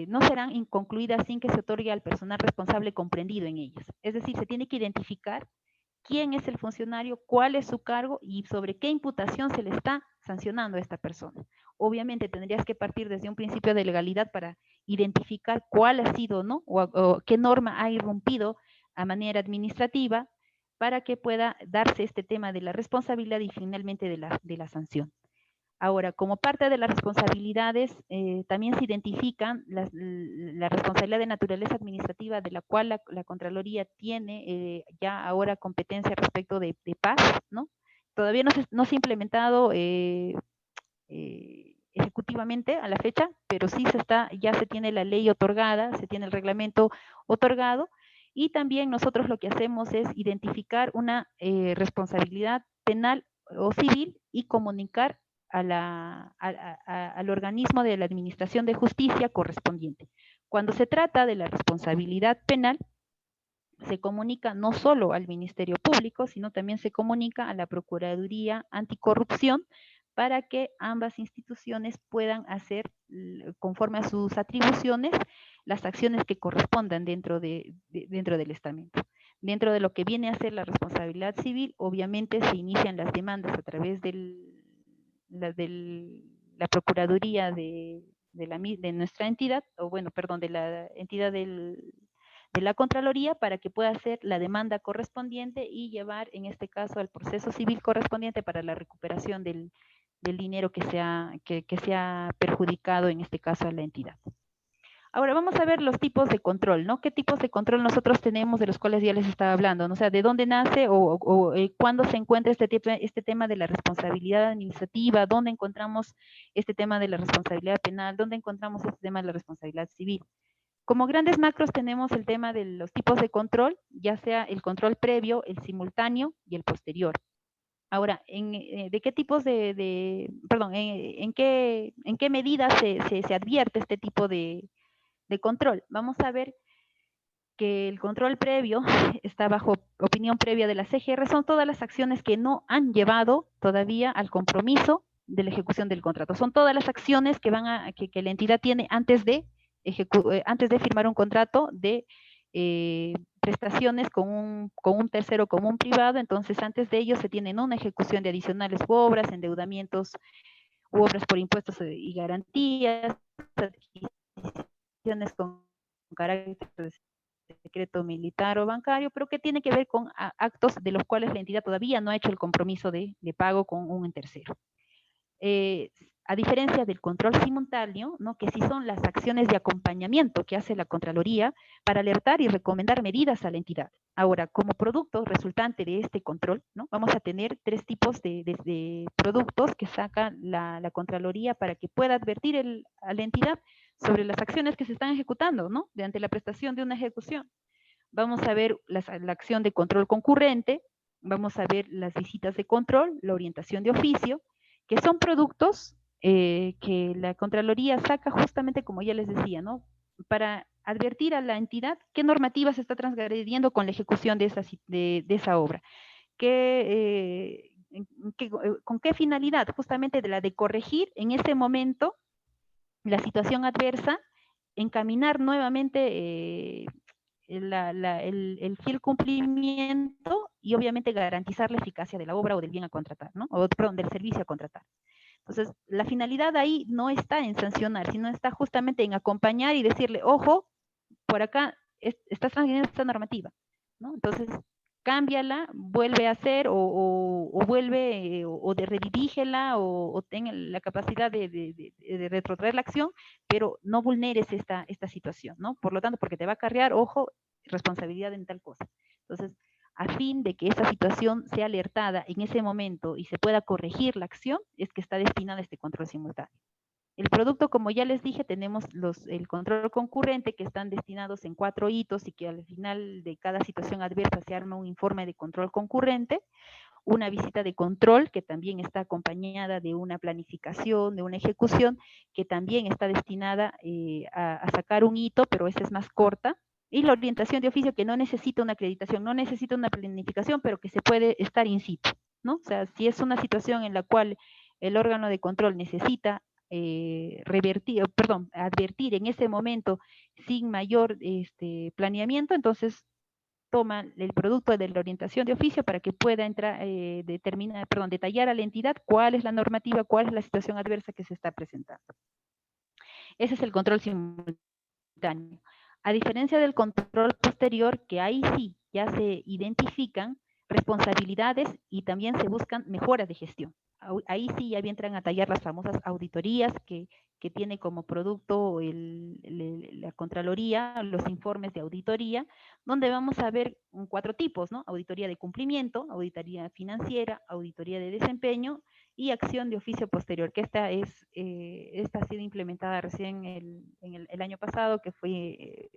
no serán concluidas sin que se otorgue al personal responsable comprendido en ellas. Es decir, se tiene que identificar quién es el funcionario, cuál es su cargo y sobre qué imputación se le está sancionando a esta persona. Obviamente tendrías que partir desde un principio de legalidad para identificar cuál ha sido, ¿no? O qué norma ha irrumpido a manera administrativa para que pueda darse este tema de la responsabilidad y finalmente de la sanción. Ahora, como parte de las responsabilidades, también se identifican la responsabilidad de naturaleza administrativa de la cual la Contraloría tiene ya ahora competencia respecto de paz, ¿no? Todavía no se ha implementado ejecutivamente a la fecha, pero sí ya se tiene la ley otorgada, se tiene el reglamento otorgado, y también nosotros lo que hacemos es identificar una responsabilidad penal o civil y comunicar al organismo de la Administración de Justicia correspondiente. Cuando se trata de la responsabilidad penal, se comunica no solo al Ministerio Público, sino también se comunica a la Procuraduría Anticorrupción para que ambas instituciones puedan hacer, conforme a sus atribuciones, las acciones que correspondan dentro del estamento. Dentro de lo que viene a ser la responsabilidad civil, obviamente se inician las demandas a través de la Procuraduría de nuestra entidad, o bueno, perdón, de la entidad de la Contraloría, para que pueda hacer la demanda correspondiente y llevar, en este caso, al proceso civil correspondiente para la recuperación del dinero que se ha perjudicado, en este caso, a la entidad. Ahora vamos a ver los tipos de control, ¿no? ¿Qué tipos de control nosotros tenemos, de los cuales ya les estaba hablando, ¿no? O sea, ¿de dónde nace o cuándo se encuentra este tema de la responsabilidad administrativa? ¿Dónde encontramos este tema de la responsabilidad penal? ¿Dónde encontramos este tema de la responsabilidad civil? Como grandes macros tenemos el tema de los tipos de control, ya sea el control previo, el simultáneo y el posterior. Ahora, ¿de qué tipos perdón, en qué medidas se advierte este tipo de control? Vamos a ver que el control previo está bajo opinión previa de la CGR, son todas las acciones que no han llevado todavía al compromiso de la ejecución del contrato. Son todas las acciones que que la entidad tiene antes de firmar un contrato de prestaciones con un tercero común privado. Entonces, antes de ello se tienen una ejecución de adicionales u obras, endeudamientos u obras por impuestos y garantías, adquisiciones con carácter de secreto militar o bancario, pero que tiene que ver con actos de los cuales la entidad todavía no ha hecho el compromiso de pago con un tercero. A diferencia del control simultáneo, ¿no? Que sí son las acciones de acompañamiento que hace la Contraloría para alertar y recomendar medidas a la entidad. Ahora, como producto resultante de este control, ¿no? Vamos a tener tres tipos de productos que saca la Contraloría para que pueda advertir a la entidad sobre las acciones que se están ejecutando, ¿no? Ante la prestación de una ejecución. Vamos a ver la acción de control concurrente, vamos a ver las visitas de control, la orientación de oficio, que son productos que la Contraloría saca justamente, como ya les decía, ¿no? Para advertir a la entidad qué normativa se está transgrediendo con la ejecución de esa obra. ¿Con qué finalidad? Justamente de la de corregir en ese momento la situación adversa, encaminar nuevamente el fiel cumplimiento y obviamente garantizar la eficacia de la obra o del bien a contratar, ¿no? O perdón, del servicio a contratar. Entonces, la finalidad ahí no está en sancionar, sino está justamente en acompañar y decirle, ojo, por acá estás transgrediendo esta normativa, ¿no? Entonces, cámbiala, vuelve a hacer o vuelve o redirígela o ten la capacidad de retrotraer la acción, pero no vulneres esta situación, ¿no? Por lo tanto, porque te va a acarrear, ojo, responsabilidad en tal cosa. Entonces, a fin de que esa situación sea alertada en ese momento y se pueda corregir la acción, es que está destinado a este control simultáneo. El producto, como ya les dije, tenemos el control concurrente, que están destinados en 4 hitos y que al final de cada situación adversa se arma un informe de control concurrente, una visita de control que también está acompañada de una planificación, de una ejecución, que también está destinada a sacar un hito, pero esa es más corta, y la orientación de oficio, que no necesita una acreditación, no necesita una planificación, pero que se puede estar in situ, ¿no? O sea, si es una situación en la cual el órgano de control necesita advertir en ese momento sin mayor planeamiento, entonces toma el producto de la orientación de oficio para que pueda detallar a la entidad cuál es la normativa, cuál es la situación adversa que se está presentando. Ese es el control simultáneo. A diferencia del control posterior, que ahí sí ya se identifican responsabilidades y también se buscan mejoras de gestión. Ahí sí ya entran a tallar las famosas auditorías que tiene como producto la Contraloría, los informes de auditoría, donde vamos a ver 4 tipos, ¿no? Auditoría de cumplimiento, auditoría financiera, auditoría de desempeño y acción de oficio posterior, que esta ha sido implementada recién el año pasado, que fue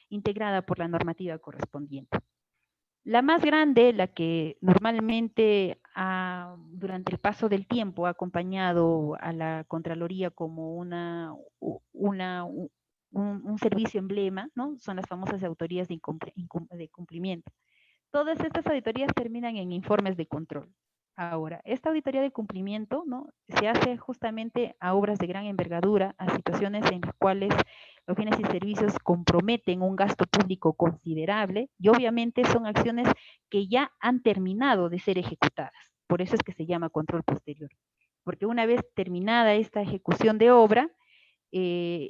integrada por la normativa correspondiente. La más grande, la que normalmente durante el paso del tiempo ha acompañado a la Contraloría como un servicio emblema, ¿no? Son las famosas auditorías de cumplimiento. Todas estas auditorías terminan en informes de control. Ahora, esta auditoría de cumplimiento, ¿no?, se hace justamente a obras de gran envergadura, a situaciones en las cuales los bienes y servicios comprometen un gasto público considerable y obviamente son acciones que ya han terminado de ser ejecutadas. Por eso es que se llama control posterior. Porque una vez terminada esta ejecución de obra,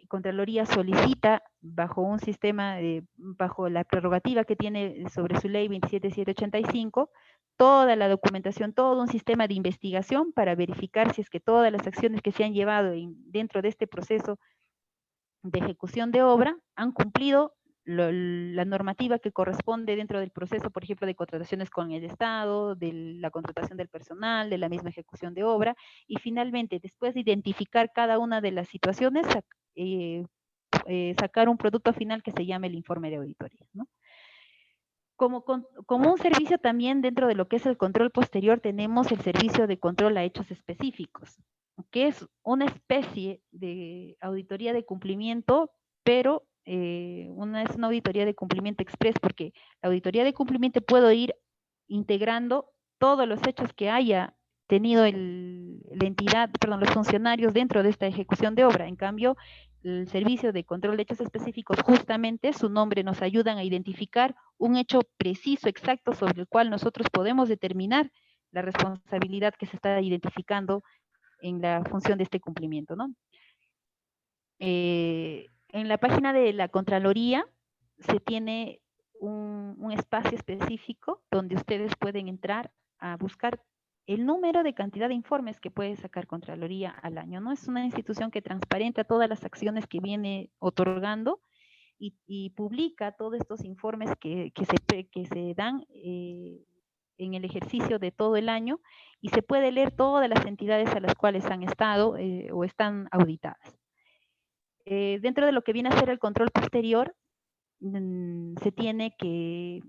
Contraloría solicita bajo un sistema, bajo la prerrogativa que tiene sobre su ley 27785, toda la documentación, todo un sistema de investigación para verificar si es que todas las acciones que se han llevado dentro de este proceso de ejecución de obra han cumplido la normativa que corresponde dentro del proceso, por ejemplo, de contrataciones con el Estado, de la contratación del personal, de la misma ejecución de obra, y finalmente, después de identificar cada una de las situaciones, sacar un producto final que se llama el informe de auditoría, ¿no? Como un servicio también dentro de lo que es el control posterior, tenemos el servicio de control a hechos específicos, que es una especie de auditoría de cumplimiento, pero es una auditoría de cumplimiento express, porque la auditoría de cumplimiento puedo ir integrando todos los hechos que haya tenido la entidad, perdón, los funcionarios dentro de esta ejecución de obra. En cambio, el servicio de control de hechos específicos, justamente su nombre nos ayudan a identificar un hecho preciso, exacto, sobre el cual nosotros podemos determinar la responsabilidad que se está identificando en la función de este cumplimiento, ¿no? En la página de la Contraloría se tiene un espacio específico donde ustedes pueden entrar a buscar el número de cantidad de informes que puede sacar Contraloría al año, ¿no? Es una institución que transparenta todas las acciones que viene otorgando y publica todos estos informes que se dan en el ejercicio de todo el año, y se puede leer todas las entidades a las cuales han estado o están auditadas. Dentro de lo que viene a ser el control posterior, se tiene que,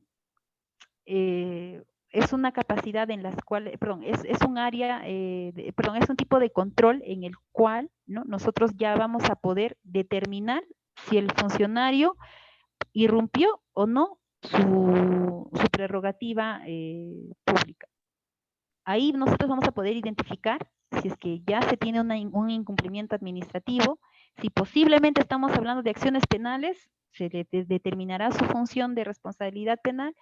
es una capacidad en las cuales, perdón, es un área, es un tipo de control en el cual, ¿no?, nosotros ya vamos a poder determinar si el funcionario irrumpió o no su prerrogativa pública. Ahí nosotros vamos a poder identificar si es que ya se tiene un incumplimiento administrativo, si posiblemente estamos hablando de acciones penales, se determinará su función de responsabilidad penal.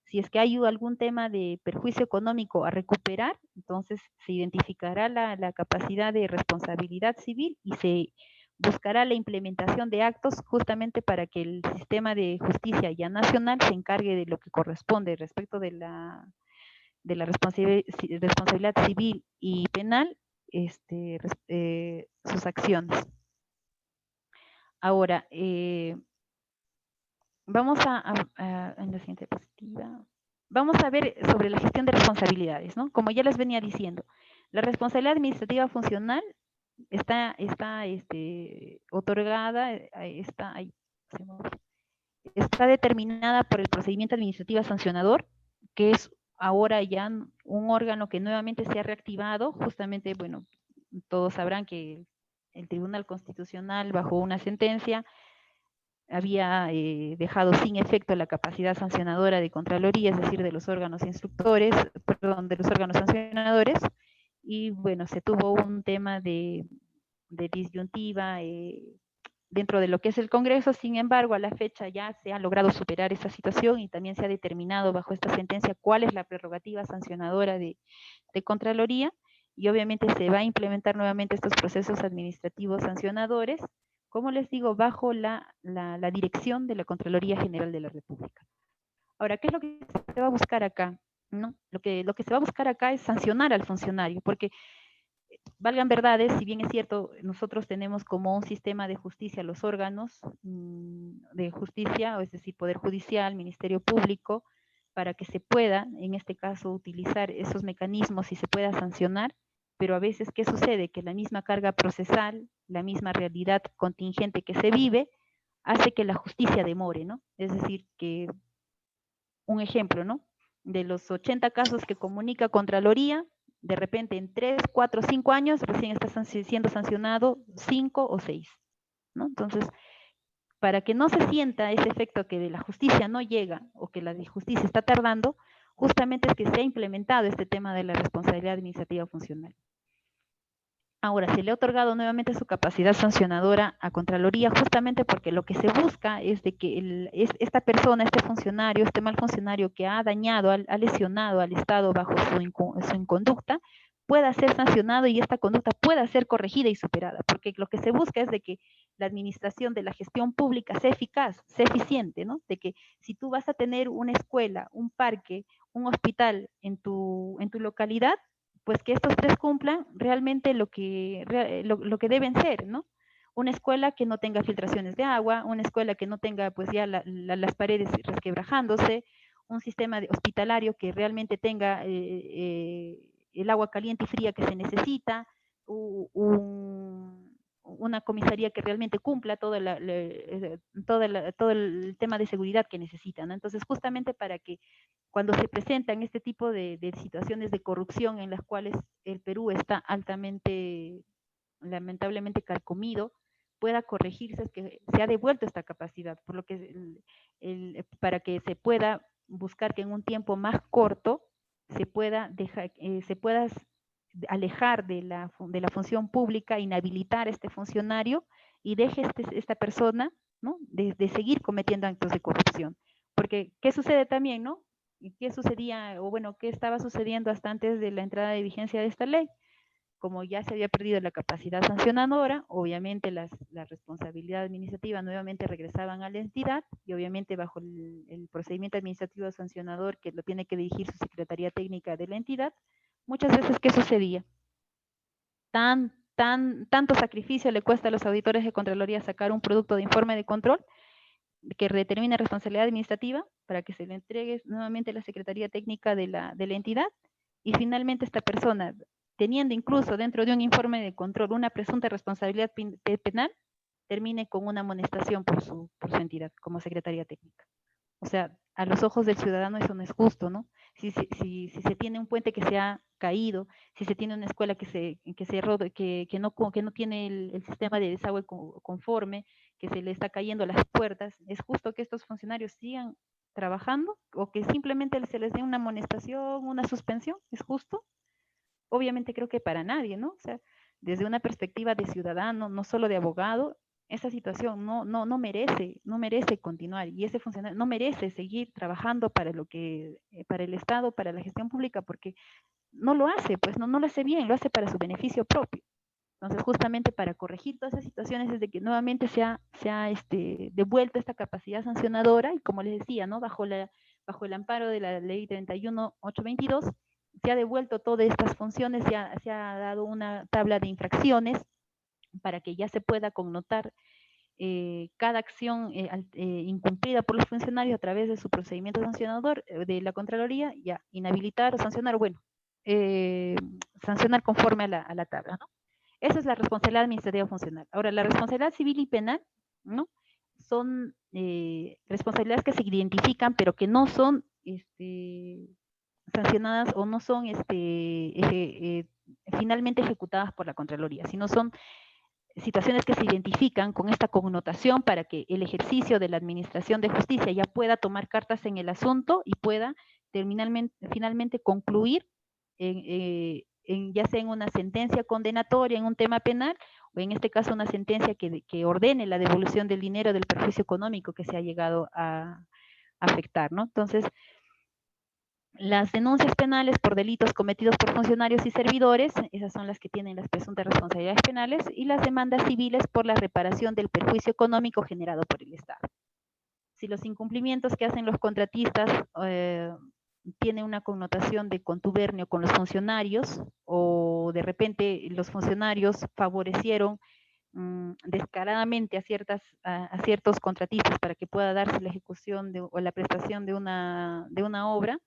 Si es que hay algún tema de perjuicio económico a recuperar, entonces se identificará la capacidad de responsabilidad civil y se buscará la implementación de actos justamente para que el sistema de justicia ya nacional se encargue de lo que corresponde respecto de la responsabilidad civil y penal, sus acciones. Ahora, vamos en la siguiente diapositiva. vamos a ver sobre la gestión de responsabilidades, ¿no? Como ya les venía diciendo, la responsabilidad administrativa funcional está otorgada, está determinada por el procedimiento administrativo sancionador, que es ahora ya un órgano que nuevamente se ha reactivado. Justamente, bueno, todos sabrán que el Tribunal Constitucional, bajo una sentencia, había dejado sin efecto la capacidad sancionadora de Contraloría, es decir, de los órganos instructores, perdón, de los órganos sancionadores, y bueno, se tuvo un tema de disyuntiva dentro de lo que es el Congreso. Sin embargo, a la fecha ya se ha logrado superar esa situación y también se ha determinado bajo esta sentencia cuál es la prerrogativa sancionadora de Contraloría, y obviamente se va a implementar nuevamente estos procesos administrativos sancionadores, como les digo, bajo la dirección de la Contraloría General de la República. Ahora, ¿qué es lo que se va a buscar acá? ¿No? Lo que se va a buscar acá es sancionar al funcionario, porque valgan verdades, si bien es cierto, nosotros tenemos como un sistema de justicia los órganos de justicia, es decir, Poder Judicial, Ministerio Público, para que se pueda, en este caso, utilizar esos mecanismos y se pueda sancionar, pero a veces, ¿qué sucede? Que la misma carga procesal, la misma realidad contingente que se vive, hace que la justicia demore, ¿no? Es decir, que un ejemplo, ¿no? De los 80 casos que comunica Contraloría, de repente en 3, 4, 5 años recién está siendo sancionado 5 o 6, ¿no? Entonces, para que no se sienta ese efecto que de la justicia no llega o que la de justicia está tardando, justamente es que se ha implementado este tema de la responsabilidad administrativa funcional. Ahora, se le ha otorgado nuevamente su capacidad sancionadora a Contraloría, justamente porque lo que se busca es de que esta persona, este funcionario, este mal funcionario que ha dañado, ha lesionado al Estado bajo su inconducta, pueda ser sancionado y esta conducta pueda ser corregida y superada, porque lo que se busca es de que la administración de la gestión pública sea eficaz, sea eficiente, ¿no? De que si tú vas a tener una escuela, un parque, un hospital en tu localidad, pues que estos tres cumplan realmente lo que deben ser, ¿no? Una escuela que no tenga filtraciones de agua, una escuela que no tenga pues ya las paredes resquebrajándose, un sistema hospitalario que realmente tenga el agua caliente y fría que se necesita, una comisaría que realmente cumpla todo el tema de seguridad que necesita, ¿no? Entonces, justamente para que cuando se presentan este tipo de situaciones de corrupción en las cuales el Perú está altamente, lamentablemente carcomido, pueda corregirse, es que se ha devuelto esta capacidad, por lo que para que se pueda buscar que en un tiempo más corto se pueda alejar de la función pública, inhabilitar a este funcionario y deje esta persona, ¿no? de seguir cometiendo actos de corrupción. Porque, ¿qué sucede también, no? ¿Qué sucedía, o bueno, qué estaba sucediendo hasta antes de la entrada de vigencia de esta ley? Como ya se había perdido la capacidad sancionadora, obviamente la responsabilidad administrativa nuevamente regresaban a la entidad y obviamente bajo el procedimiento administrativo sancionador que lo tiene que dirigir su Secretaría Técnica de la entidad, muchas veces, ¿qué sucedía? Tanto sacrificio le cuesta a los auditores de Contraloría sacar un producto de informe de control que determina responsabilidad administrativa para que se le entregue nuevamente a la Secretaría Técnica de la entidad, y finalmente esta persona, teniendo incluso dentro de un informe de control una presunta responsabilidad penal, termine con una amonestación por su entidad como Secretaría Técnica. O sea, a los ojos del ciudadano eso no es justo, ¿no? Si se tiene un puente que se ha caído, si se tiene una escuela que no tiene el sistema de desagüe conforme, que se le está cayendo las puertas, ¿es justo que estos funcionarios sigan trabajando o que simplemente se les dé una amonestación, una suspensión? ¿Es justo? Obviamente creo que para nadie, ¿no? O sea, desde una perspectiva de ciudadano, no solo de abogado, esa situación no merece continuar, y ese funcionario no merece seguir trabajando para el Estado, para la gestión pública, porque no lo hace, pues no lo hace bien, lo hace para su beneficio propio. Entonces, justamente para corregir todas esas situaciones es de que nuevamente se ha devuelto esta capacidad sancionadora, y como les decía, ¿no? Bajo el amparo de la ley 31822, se ha devuelto todas estas funciones, se ha dado una tabla de infracciones para que ya se pueda connotar cada acción incumplida por los funcionarios a través de su procedimiento sancionador de la Contraloría, ya inhabilitar o sancionar, bueno, sancionar conforme a la tabla, ¿no? Esa es la responsabilidad administrativa funcional. Ahora, la responsabilidad civil y penal, ¿no? Son responsabilidades que se identifican, pero que no son sancionadas o no son finalmente ejecutadas por la Contraloría, sino son situaciones que se identifican con esta connotación para que el ejercicio de la administración de justicia ya pueda tomar cartas en el asunto y pueda finalmente concluir ya sea en una sentencia condenatoria en un tema penal o en este caso una sentencia que ordene la devolución del dinero del perjuicio económico que se ha llegado a afectar, ¿no? Entonces, las denuncias penales por delitos cometidos por funcionarios y servidores, esas son las que tienen las presuntas responsabilidades penales, y las demandas civiles por la reparación del perjuicio económico generado por el Estado. Si los incumplimientos que hacen los contratistas tienen una connotación de contubernio con los funcionarios, o de repente los funcionarios favorecieron descaradamente a ciertos contratistas para que pueda darse la ejecución o la prestación de una obra,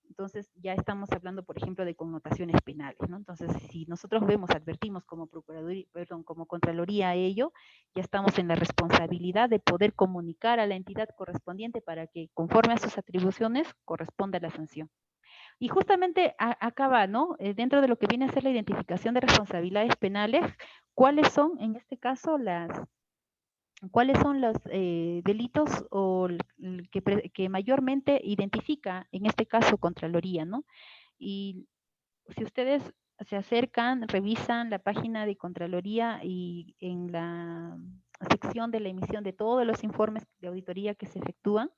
entonces ya estamos hablando, por ejemplo, de connotaciones penales, ¿no? Entonces, si nosotros advertimos como Procuraduría, como Contraloría a ello, ya estamos en la responsabilidad de poder comunicar a la entidad correspondiente para que, conforme a sus atribuciones, corresponda la sanción. Y justamente acá va, ¿no? Dentro de lo que viene a ser la identificación de responsabilidades penales, ¿cuáles son, en este caso, cuáles son los delitos que mayormente identifica, en este caso, Contraloría, ¿no? Y si ustedes se acercan, revisan la página de Contraloría y en la sección de la emisión de todos los informes de auditoría que se efectúan,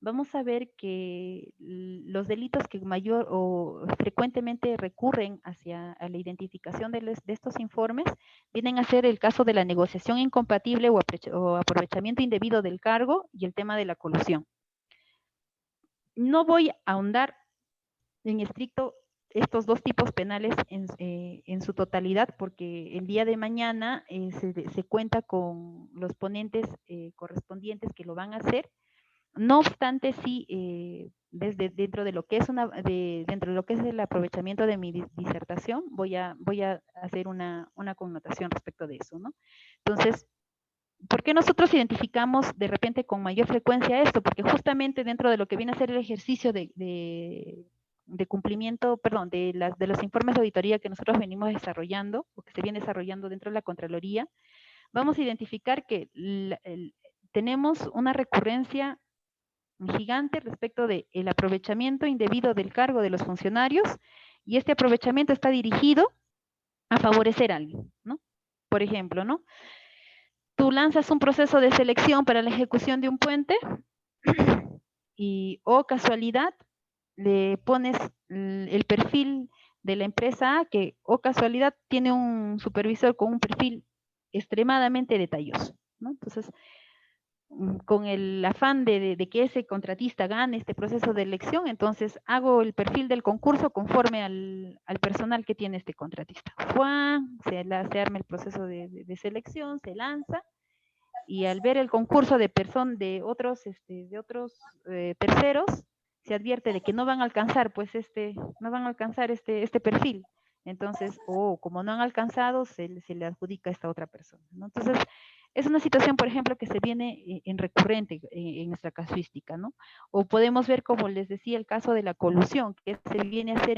vamos a ver que los delitos que mayor o frecuentemente recurren hacia la identificación de estos informes vienen a ser el caso de la negociación incompatible o aprovechamiento indebido del cargo y el tema de la colusión. No voy a ahondar en estricto estos dos tipos penales en su totalidad, porque el día de mañana se cuenta con los ponentes correspondientes que lo van a hacer. No obstante, sí, dentro de lo que es dentro de lo que es el aprovechamiento de mi disertación, voy a hacer una connotación respecto de eso, ¿no? Entonces, ¿por qué nosotros identificamos de repente con mayor frecuencia esto? Porque justamente dentro de lo que viene a ser el ejercicio de cumplimiento, perdón, de los informes de auditoría que nosotros venimos desarrollando, o que se viene desarrollando dentro de la Contraloría, vamos a identificar que tenemos una recurrencia gigante respecto del aprovechamiento indebido del cargo de los funcionarios, y este aprovechamiento está dirigido a favorecer a alguien, ¿no? Por ejemplo, ¿no? Tú lanzas un proceso de selección para la ejecución de un puente y, oh casualidad, le pones el perfil de la empresa A, que, oh casualidad, tiene un supervisor con un perfil extremadamente detalloso, ¿no? Entonces, con el afán de que ese contratista gane este proceso de elección, entonces hago el perfil del concurso conforme al personal que tiene este contratista. Se arma el proceso de selección, se lanza, y al ver el concurso de otros terceros, se advierte de que no van a alcanzar este perfil. Entonces, como no han alcanzado, se le adjudica a esta otra persona, ¿no? Entonces, es una situación, por ejemplo, que se viene en recurrente en nuestra casuística, ¿no? O podemos ver, como les decía, el caso de la colusión, que se viene a hacer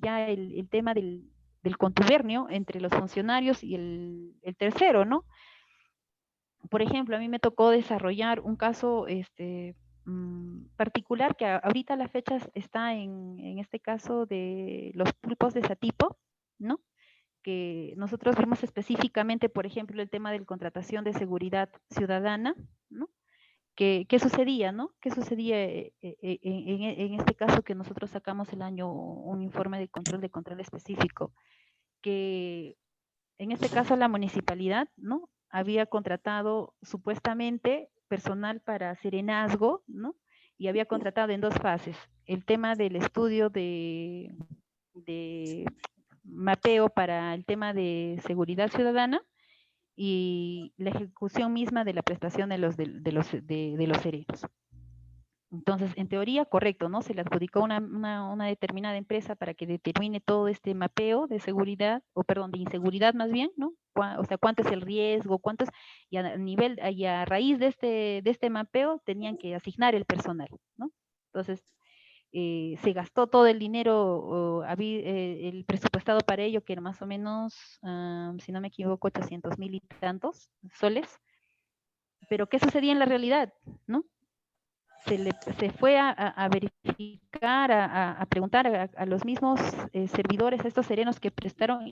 ya el tema del contubernio entre los funcionarios y el tercero, ¿no? Por ejemplo, a mí me tocó desarrollar un caso particular que ahorita a la fecha está en este caso de los pulpos de Satipo, ¿no? Que nosotros vimos específicamente, por ejemplo, el tema de la contratación de seguridad ciudadana, ¿no? ¿Qué sucedía, no? ¿Qué sucedía en este caso que nosotros sacamos un informe de control específico? Que en este caso la municipalidad, ¿no? Había contratado supuestamente personal para serenazgo, ¿no? Y había contratado en 2 fases. El tema del estudio de mapeo para el tema de seguridad ciudadana, y la ejecución misma de la prestación de los serenos. Entonces, en teoría, correcto, ¿no? Se le adjudicó una determinada empresa para que determine todo este mapeo de seguridad, o perdón, de inseguridad más bien, ¿no? O sea, cuánto es el riesgo, y a raíz de este mapeo tenían que asignar el personal, ¿no? Entonces, se gastó todo el dinero, el presupuestado para ello, que era más o menos, si no me equivoco, 800,000 y tantos soles. Pero ¿qué sucedía en la realidad? ¿No? Se fue a verificar, a preguntar a los mismos servidores, a estos serenos que prestaron,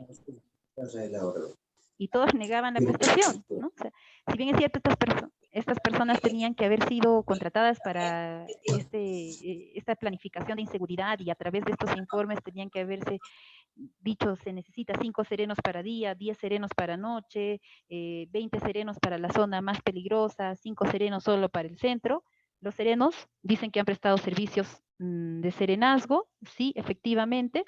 y todos negaban la prestación, ¿no? O sea, si bien es cierto, estas personas tenían que haber sido contratadas para esta planificación de inseguridad, y a través de estos informes tenían que haberse dicho, se necesita 5 serenos para día, 10 serenos para noche, 20 serenos para la zona más peligrosa, 5 serenos solo para el centro. Los serenos dicen que han prestado servicios de serenazgo, sí, efectivamente,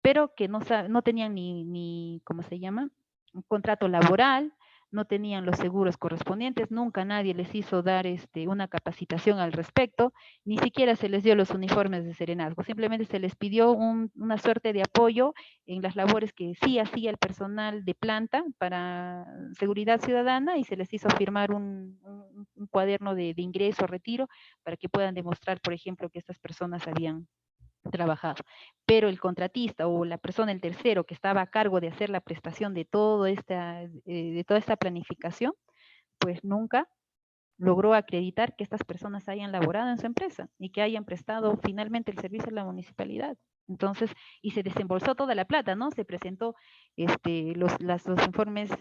pero que no tenían ni, ¿cómo se llama?, un contrato laboral, no tenían los seguros correspondientes, nunca nadie les hizo dar una capacitación al respecto, ni siquiera se les dio los uniformes de serenazgo, simplemente se les pidió una suerte de apoyo en las labores que sí hacía el personal de planta para seguridad ciudadana, y se les hizo firmar un cuaderno de ingreso, retiro, para que puedan demostrar, por ejemplo, que estas personas habían trabajado. Pero el contratista o la persona, el tercero, que estaba a cargo de hacer la prestación de toda esta planificación, pues nunca logró acreditar que estas personas hayan laborado en su empresa y que hayan prestado finalmente el servicio a la municipalidad. Entonces, y se desembolsó toda la plata, ¿no? Se presentó los informes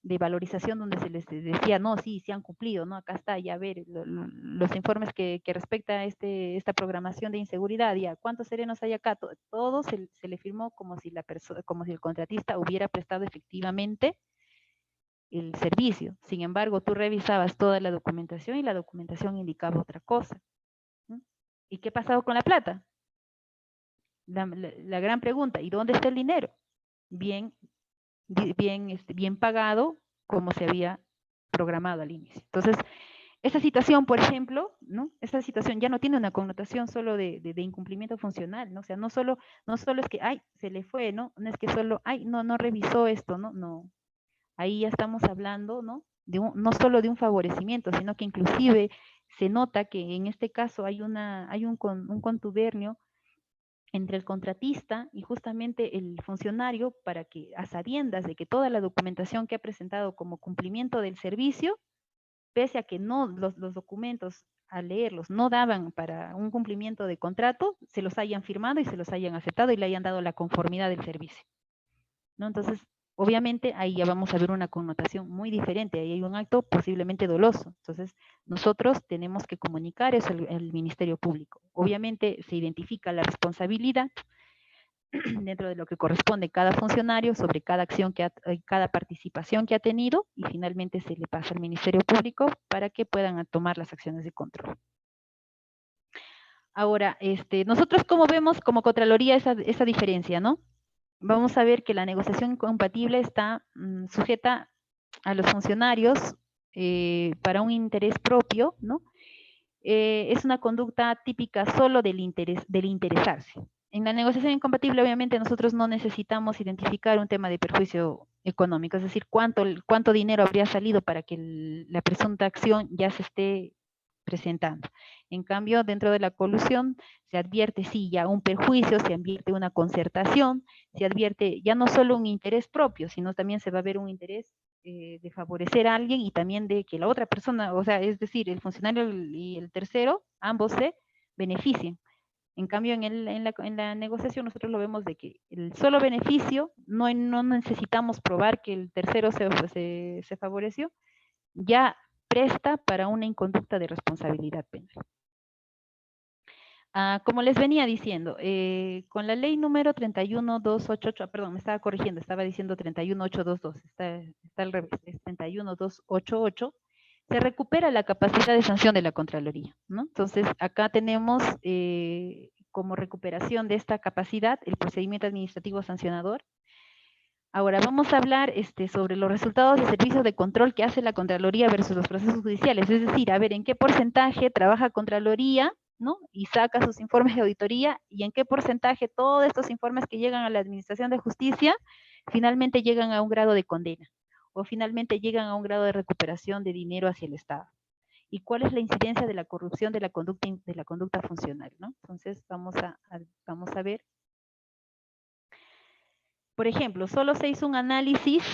de valorización donde se les decía, no, sí, se han cumplido, ¿no? Acá está, ya ver, los informes que respecta a esta programación de inseguridad, ya, ¿cuántos serenos hay acá? Todo se le firmó como si el contratista hubiera prestado efectivamente el servicio. Sin embargo, tú revisabas toda la documentación y la documentación indicaba otra cosa, ¿no? ¿Y qué ha pasado con la plata? La gran pregunta, ¿y dónde está el dinero? Bien pagado, como se había programado al inicio. Entonces, esta situación, por ejemplo, ¿no? Esta situación ya no tiene una connotación solo de incumplimiento funcional, ¿no? O sea, no solo es que, ay, se le fue, ¿no? No es que solo, ay, no revisó esto, ¿no? No. Ahí ya estamos hablando, ¿no? No solo de un favorecimiento, sino que inclusive se nota que en este caso hay un contubernio entre el contratista y justamente el funcionario, para que, a sabiendas de que toda la documentación que ha presentado como cumplimiento del servicio, pese a que no los documentos, al leerlos, no daban para un cumplimiento de contrato, se los hayan firmado y se los hayan aceptado y le hayan dado la conformidad del servicio, ¿no? Entonces, obviamente ahí ya vamos a ver una connotación muy diferente, ahí hay un acto posiblemente doloso. Entonces, nosotros tenemos que comunicar eso al Ministerio Público. Obviamente se identifica la responsabilidad dentro de lo que corresponde cada funcionario sobre cada acción, cada participación que ha tenido, y finalmente se le pasa al Ministerio Público para que puedan tomar las acciones de control. Ahora, nosotros cómo vemos como Contraloría esa diferencia, ¿no? Vamos a ver que la negociación incompatible está sujeta a los funcionarios para un interés propio, ¿no? Es una conducta típica solo del interesarse. En la negociación incompatible, obviamente, nosotros no necesitamos identificar un tema de perjuicio económico, es decir, cuánto dinero habría salido para que la presunta acción ya se esté presentando. En cambio, dentro de la colusión se advierte, sí, ya un perjuicio, se advierte una concertación, se advierte ya no solo un interés propio, sino también se va a ver un interés de favorecer a alguien y también de que la otra persona, o sea, es decir, el funcionario y el tercero, ambos se beneficien. En cambio, en la negociación nosotros lo vemos de que el solo beneficio, no necesitamos probar que el tercero se favoreció, ya presta para una inconducta de responsabilidad penal. Como les venía diciendo, con la ley número 31288, perdón, me estaba corrigiendo, estaba diciendo 31822, está al revés, es 31288, se recupera la capacidad de sanción de la Contraloría, ¿no? Entonces, acá tenemos como recuperación de esta capacidad el procedimiento administrativo sancionador. Ahora vamos a hablar sobre los resultados de servicios de control que hace la Contraloría versus los procesos judiciales. Es decir, a ver en qué porcentaje trabaja Contraloría, ¿no? Y saca sus informes de auditoría, y en qué porcentaje todos estos informes que llegan a la Administración de Justicia finalmente llegan a un grado de condena, o finalmente llegan a un grado de recuperación de dinero hacia el Estado. Y cuál es la incidencia de la corrupción de la conducta funcional, ¿no? Entonces vamos a ver. Por ejemplo, solo se hizo un análisis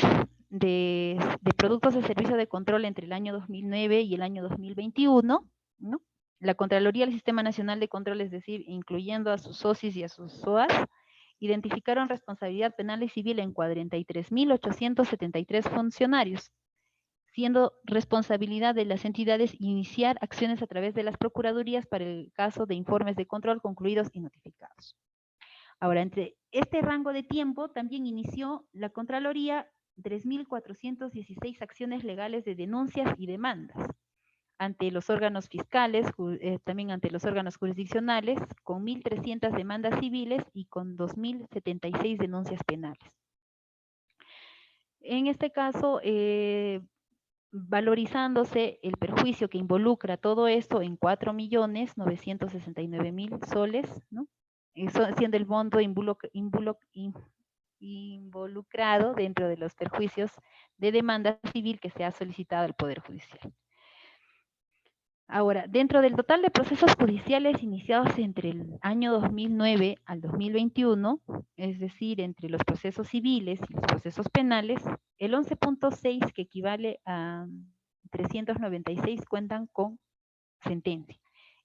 de productos de servicio de control entre el año 2009 y el año 2021, ¿no? La Contraloría del Sistema Nacional de Control, es decir, incluyendo a sus SOCIs y a sus SOAS, identificaron responsabilidad penal y civil en 43.873 funcionarios, siendo responsabilidad de las entidades iniciar acciones a través de las procuradurías para el caso de informes de control concluidos y notificados. Ahora, entre este rango de tiempo también inició la Contraloría 3.416 acciones legales de denuncias y demandas ante los órganos fiscales, también ante los órganos jurisdiccionales, con 1.300 demandas civiles y con 2.076 denuncias penales. En este caso, valorizándose el perjuicio que involucra todo esto en 4.969.000 soles, ¿no? Siendo el monto involucrado dentro de los perjuicios de demanda civil que se ha solicitado al Poder Judicial. Ahora, dentro del total de procesos judiciales iniciados entre el año 2009 al 2021, es decir, entre los procesos civiles y los procesos penales, el 11.6, que equivale a 396, cuentan con sentencia.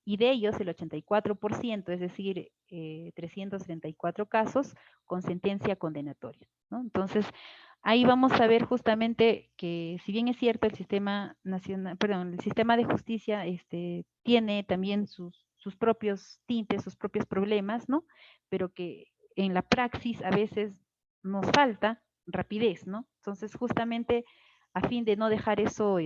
Y de ellos el 84%, es decir, 334 casos, con sentencia condenatoria, ¿no? Entonces, ahí vamos a ver justamente que, si bien es cierto, el sistema nacional, perdón, el sistema de justicia tiene también sus propios tintes, sus propios problemas, ¿no? Pero que en la praxis a veces nos falta rapidez, ¿no? Entonces, justamente a fin de no dejar eso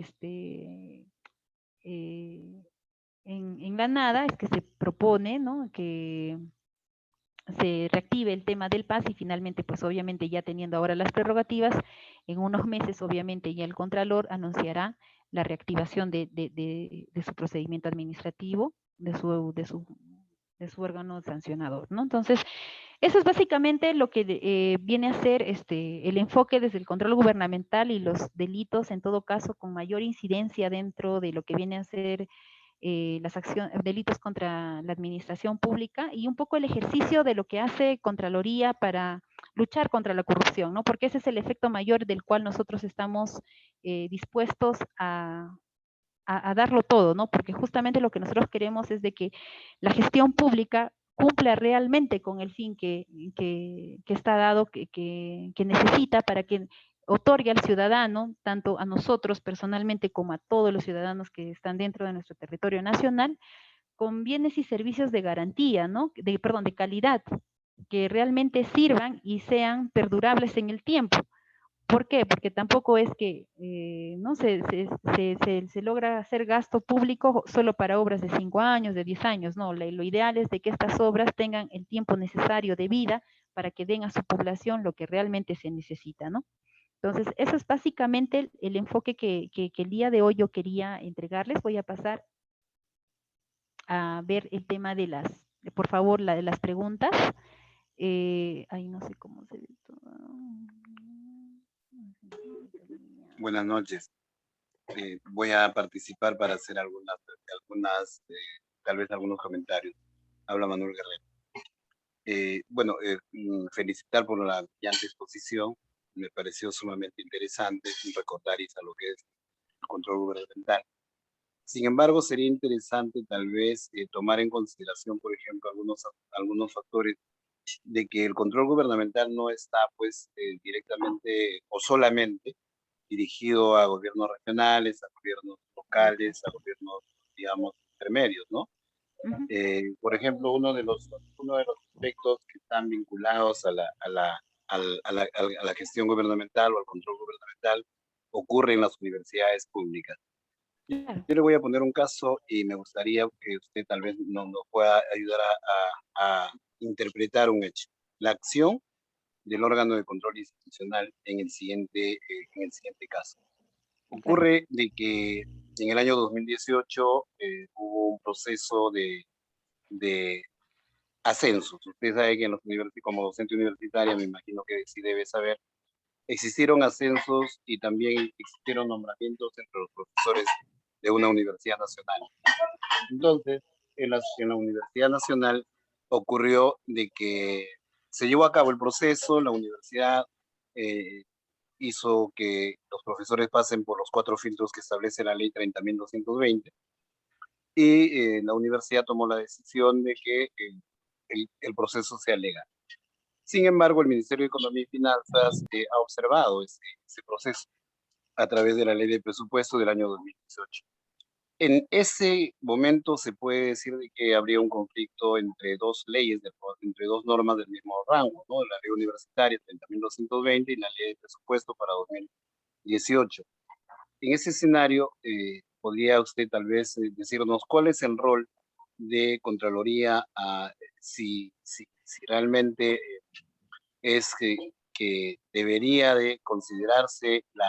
en la nada, es que se propone, ¿no?, que se reactive el tema del PAS, y finalmente, pues obviamente ya teniendo ahora las prerrogativas, en unos meses obviamente ya el Contralor anunciará la reactivación de su procedimiento administrativo, de su órgano sancionador, ¿no? Entonces, eso es básicamente lo que viene a ser el enfoque desde el control gubernamental y los delitos, en todo caso, con mayor incidencia dentro de lo que viene a ser delitos contra la administración pública, y un poco el ejercicio de lo que hace Contraloría para luchar contra la corrupción, ¿no? Porque ese es el efecto mayor del cual nosotros estamos dispuestos a darlo todo, ¿no? Porque justamente lo que nosotros queremos es de que la gestión pública cumpla realmente con el fin que está dado, que necesita, para que otorgue al ciudadano, tanto a nosotros personalmente como a todos los ciudadanos que están dentro de nuestro territorio nacional, con bienes y servicios de garantía, ¿no? De calidad, que realmente sirvan y sean perdurables en el tiempo. ¿Por qué? Porque tampoco es que no se logra hacer gasto público solo para obras de 5 años, de 10 años, no. Lo ideal es de que estas obras tengan el tiempo necesario de vida para que den a su población lo que realmente se necesita, ¿no? Entonces, eso es básicamente el enfoque que el día de hoy yo quería entregarles. Voy a pasar a ver el tema de por favor, de las preguntas. Ahí no sé cómo se ve todo. Buenas noches. Voy a participar para hacer tal vez algunos comentarios. Habla Manuel Guerrero. Felicitar por la brillante exposición. Me pareció sumamente interesante recordar a lo que es el control gubernamental. Sin embargo, sería interesante tal vez tomar en consideración, por ejemplo, algunos factores de que el control gubernamental no está pues directamente o solamente dirigido a gobiernos regionales, a gobiernos locales, a gobiernos, digamos, intermedios, ¿no? Por ejemplo, uno de los aspectos que están vinculados a la gestión gubernamental o al control gubernamental ocurre en las universidades públicas. Yo le voy a poner un caso y me gustaría que usted tal vez nos pueda ayudar a interpretar un hecho. La acción del órgano de control institucional en el siguiente caso. Ocurre de que en el año 2018 hubo un proceso de ascensos. Usted sabe que en los como docente universitaria, me imagino que sí debe saber, existieron ascensos y también existieron nombramientos entre los profesores de una universidad nacional. Entonces, en la Universidad Nacional ocurrió de que se llevó a cabo el proceso, la universidad hizo que los profesores pasen por los 4 filtros que establece la ley 30.220 y la universidad tomó la decisión de que el proceso sea legal. Sin embargo, el Ministerio de Economía y Finanzas ha observado ese proceso a través de la ley de presupuesto del año 2018. En ese momento se puede decir de que habría un conflicto entre dos leyes, entre dos normas del mismo rango, ¿no? La ley universitaria 30.220 y la ley de presupuesto para 2018. En ese escenario, ¿podría usted tal vez decirnos cuál es el rol de Contraloría, si realmente es que debería de considerarse la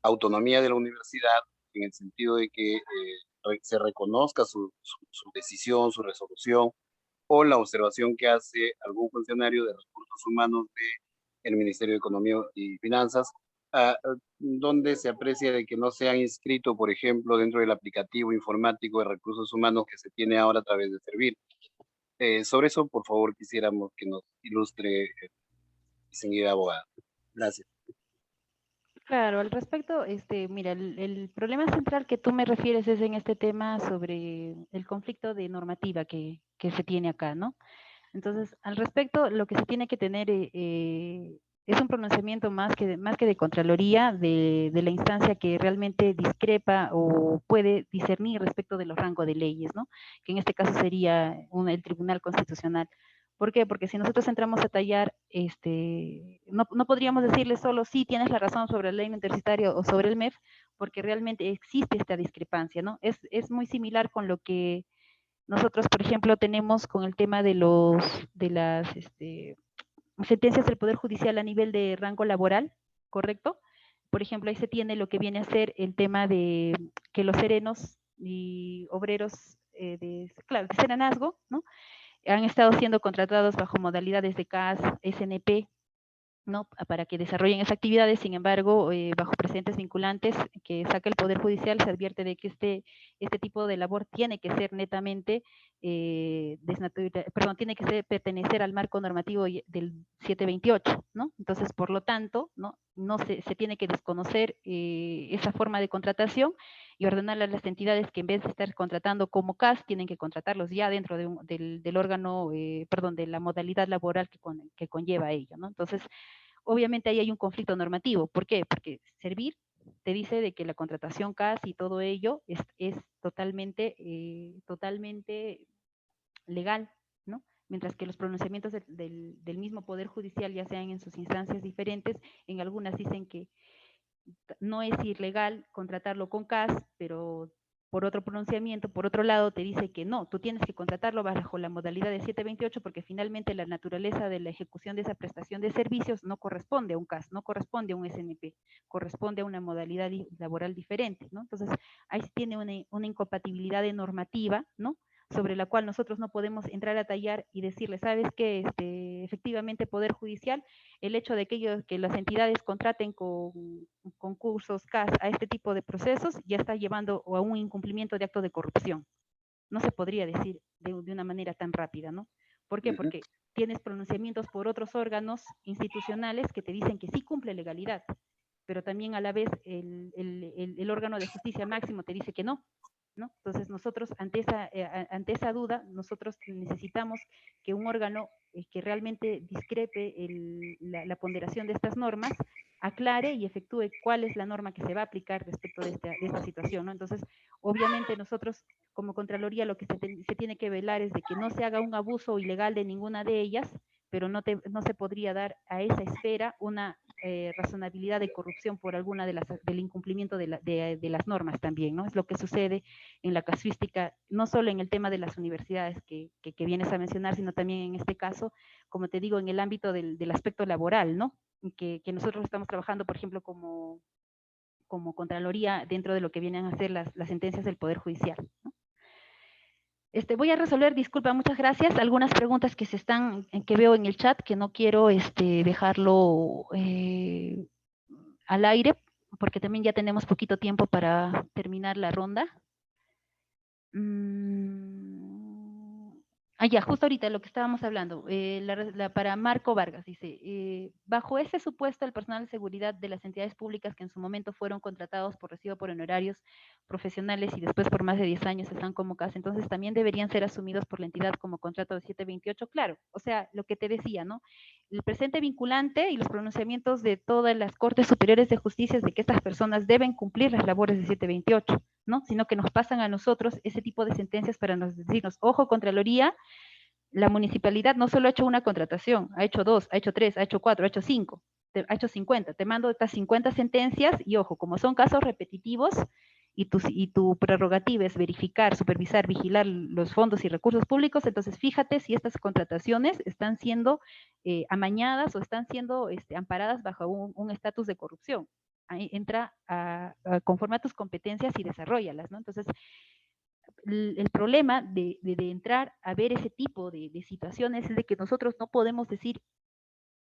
autonomía de la universidad en el sentido de que se reconozca su decisión, su resolución, o la observación que hace algún funcionario de recursos humanos del Ministerio de Economía y Finanzas, donde se aprecia de que no se han inscrito, por ejemplo, dentro del aplicativo informático de recursos humanos que se tiene ahora a través de Servir. Sobre eso, por favor, quisiéramos que nos ilustre, distinguida abogada. Gracias. Claro, al respecto, mira, el problema central que tú me refieres es en este tema sobre el conflicto de normativa que se tiene acá, ¿no? Entonces, al respecto, lo que se tiene que tener es un pronunciamiento más que de Contraloría, de la instancia que realmente discrepa o puede discernir respecto de los rangos de leyes, ¿no? Que en este caso sería el Tribunal Constitucional. ¿Por qué? Porque si nosotros entramos a tallar, no podríamos decirle solo sí, tienes la razón sobre la ley universitaria o sobre el MEF, porque realmente existe esta discrepancia, ¿no? Es muy similar con lo que nosotros, por ejemplo, tenemos con el tema de las sentencias del Poder Judicial a nivel de rango laboral, ¿correcto? Por ejemplo, ahí se tiene lo que viene a ser el tema de que los serenos y obreros de serenazgo, ¿no? Han estado siendo contratados bajo modalidades de CAS, SNP, ¿no? Para que desarrollen esas actividades. Sin embargo, bajo precedentes vinculantes que saca el Poder Judicial, se advierte de que este tipo de labor tiene que ser netamente tiene que pertenecer al marco normativo del 728, ¿no? Entonces, por lo tanto, no se tiene que desconocer esa forma de contratación y ordenarle a las entidades que en vez de estar contratando como CAS, tienen que contratarlos ya dentro del órgano, de la modalidad laboral que conlleva ello, ¿no? Entonces, obviamente ahí hay un conflicto normativo. ¿Por qué? Porque Servir te dice de que la contratación CAS y todo ello es totalmente legal, ¿no? Mientras que los pronunciamientos del mismo Poder Judicial, ya sean en sus instancias diferentes, en algunas dicen que no es ilegal contratarlo con CAS, pero por otro pronunciamiento, por otro lado, te dice que no, tú tienes que contratarlo bajo la modalidad de 728 porque finalmente la naturaleza de la ejecución de esa prestación de servicios no corresponde a un CAS, no corresponde a un SNP, corresponde a una modalidad laboral diferente, ¿no? Entonces, ahí se tiene una incompatibilidad de normativa, ¿no? Sobre la cual nosotros no podemos entrar a tallar y decirle, ¿sabes qué? Efectivamente, Poder Judicial, el hecho de que las entidades contraten con concursos CAS a este tipo de procesos ya está llevando a un incumplimiento de acto de corrupción. No se podría decir de una manera tan rápida, ¿no? ¿Por qué? Porque tienes pronunciamientos por otros órganos institucionales que te dicen que sí cumple legalidad, pero también a la vez el órgano de justicia máximo te dice que no, ¿no? Entonces nosotros ante esa duda, nosotros necesitamos que un órgano que realmente discrepe la ponderación de estas normas, aclare y efectúe cuál es la norma que se va a aplicar respecto de esta situación, ¿no? Entonces, obviamente nosotros como Contraloría lo que se tiene que velar es de que no se haga un abuso ilegal de ninguna de ellas, pero no se podría dar a esa esfera una razonabilidad de corrupción por alguna del incumplimiento de las normas también, ¿no? Es lo que sucede en la casuística, no solo en el tema de las universidades que vienes a mencionar, sino también en este caso, como te digo, en el ámbito del aspecto laboral, ¿no? Que nosotros estamos trabajando, por ejemplo, como Contraloría dentro de lo que vienen a ser las sentencias del Poder Judicial, ¿no? Voy a resolver, disculpa, muchas gracias, algunas preguntas que veo en el chat, que no quiero dejarlo al aire, porque también ya tenemos poquito tiempo para terminar la ronda. Ya, justo ahorita lo que estábamos hablando, para Marco Vargas, dice, bajo ese supuesto, el personal de seguridad de las entidades públicas que en su momento fueron contratados por recibo por honorarios profesionales y después por más de 10 años están convocados, entonces también deberían ser asumidos por la entidad como contrato de 728, claro, o sea, lo que te decía, ¿no? El presente vinculante y los pronunciamientos de todas las Cortes Superiores de Justicia es de que estas personas deben cumplir las labores de 728, ¿no? Sino que nos pasan a nosotros ese tipo de sentencias para decirnos, ojo, Contraloría, la municipalidad no solo ha hecho una contratación, ha hecho 2, ha hecho 3, ha hecho 4, ha hecho 5, ha hecho 50, te mando estas 50 sentencias y ojo, como son casos repetitivos y tu prerrogativa es verificar, supervisar, vigilar los fondos y recursos públicos, entonces fíjate si estas contrataciones están siendo amañadas o están siendo amparadas bajo un estatus de corrupción. Ahí entra conforme a tus competencias y desarrollalas, ¿no? Entonces, el problema de entrar a ver ese tipo de situaciones es de que nosotros no podemos decir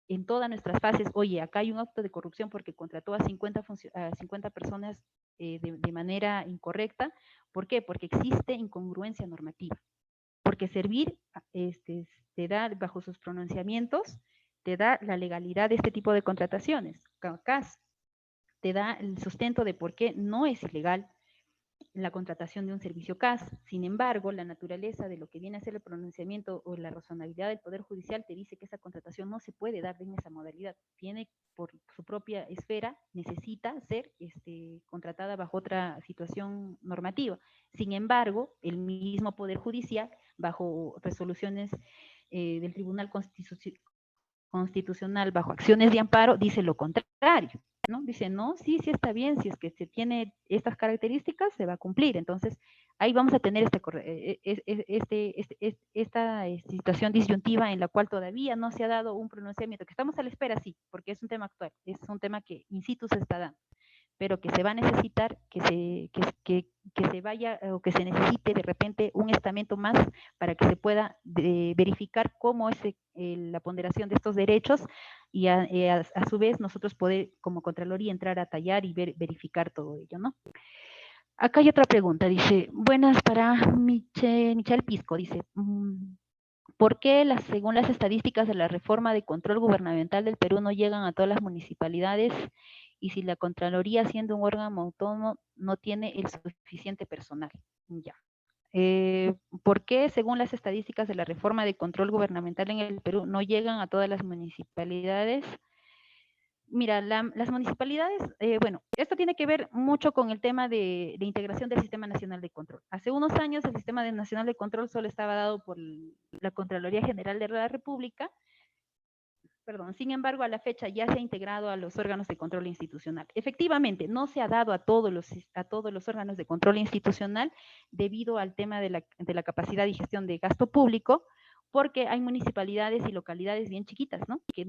en todas nuestras fases, oye, acá hay un acto de corrupción porque contrató a 50 personas de manera incorrecta. ¿Por qué? Porque existe incongruencia normativa. Porque servir te da, bajo sus pronunciamientos, te da la legalidad de este tipo de contrataciones. CAS te da el sustento de por qué no es ilegal la contratación de un servicio CAS. Sin embargo, la naturaleza de lo que viene a ser el pronunciamiento o la razonabilidad del Poder Judicial te dice que esa contratación no se puede dar en esa modalidad. Tiene, por su propia esfera, necesita ser contratada bajo otra situación normativa. Sin embargo, el mismo Poder Judicial, bajo resoluciones del Tribunal Constitucional, bajo acciones de amparo, dice lo contrario, ¿no? Dice, no, sí está bien, si es que se tiene estas características, se va a cumplir. Entonces, ahí vamos a tener esta situación disyuntiva en la cual todavía no se ha dado un pronunciamiento, que estamos a la espera, sí, porque es un tema actual, es un tema que in situ se está dando, pero que se va a necesitar que se vaya o que se necesite de repente un estamento más para que se pueda verificar cómo es la ponderación de estos derechos y a su vez nosotros poder como Contraloría entrar a tallar y verificar todo ello, ¿no? Acá hay otra pregunta, dice, buenas para Michelle Pisco, dice, ¿por qué según las estadísticas de la reforma de control gubernamental del Perú no llegan a todas las municipalidades y si la Contraloría, siendo un órgano autónomo, no tiene el suficiente personal? Ya. ¿Por qué, según las estadísticas de la reforma de control gubernamental en el Perú, no llegan a todas las municipalidades? Mira, las municipalidades, bueno, esto tiene que ver mucho con el tema de integración del Sistema Nacional de Control. Hace unos años el Sistema Nacional de Control solo estaba dado por la Contraloría General de la República. Perdón, sin embargo, a la fecha ya se ha integrado a los órganos de control institucional. Efectivamente, no se ha dado a todos los órganos de control institucional debido al tema de la capacidad y gestión de gasto público, porque hay municipalidades y localidades bien chiquitas, ¿no? Que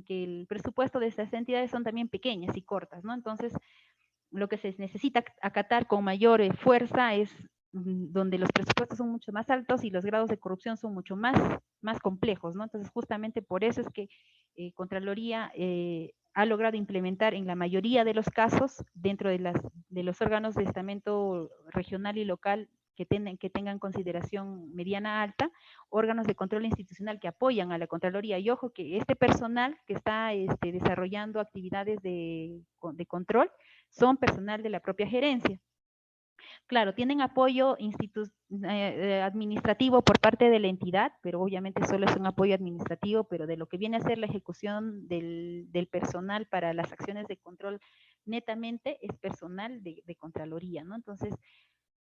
el presupuesto de estas entidades son también pequeñas y cortas, ¿no? Entonces, lo que se necesita acatar con mayor fuerza es donde los presupuestos son mucho más altos y los grados de corrupción son mucho más complejos, ¿no? Entonces, justamente por eso es que Contraloría ha logrado implementar en la mayoría de los casos, dentro de los órganos de estamento regional y local que tengan consideración mediana alta, órganos de control institucional que apoyan a la Contraloría. Y ojo que este personal que está desarrollando actividades de control son personal de la propia gerencia. Claro, tienen apoyo administrativo por parte de la entidad, pero obviamente solo es un apoyo administrativo, pero de lo que viene a ser la ejecución del personal para las acciones de control netamente es personal de Contraloría, ¿no? Entonces,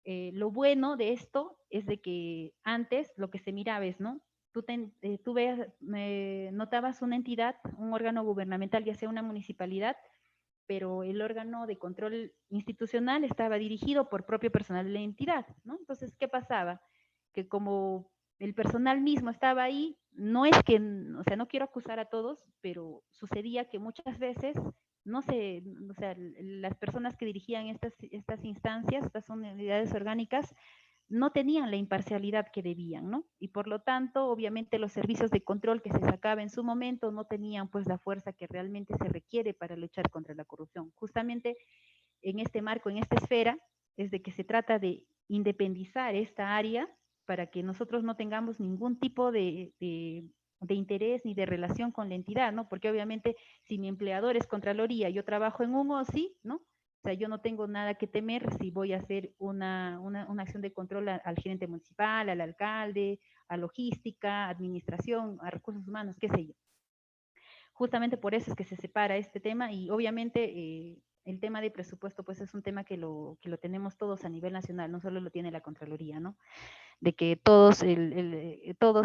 lo bueno de esto es de que antes lo que se miraba es, ¿no? tú notabas una entidad, un órgano gubernamental, ya sea una municipalidad, pero el órgano de control institucional estaba dirigido por propio personal de la entidad, ¿no? Entonces, ¿qué pasaba? Que como el personal mismo estaba ahí, no es que, o sea, no quiero acusar a todos, pero sucedía que muchas veces, no sé, o sea, las personas que dirigían estas instancias, estas unidades orgánicas, no tenían la imparcialidad que debían, ¿no? Y por lo tanto, obviamente los servicios de control que se sacaba en su momento no tenían pues la fuerza que realmente se requiere para luchar contra la corrupción. Justamente en este marco, en esta esfera, es de que se trata de independizar esta área para que nosotros no tengamos ningún tipo de interés ni de relación con la entidad, ¿no? Porque obviamente si mi empleador es Contraloría, yo trabajo en un OSI, ¿no? O sea, yo no tengo nada que temer si voy a hacer una acción de control al gerente municipal, al alcalde, a logística, administración, a recursos humanos, qué sé yo. Justamente por eso es que se separa este tema y obviamente el tema de presupuesto pues es un tema que lo tenemos todos a nivel nacional, no solo lo tiene la Contraloría, ¿no? De que todas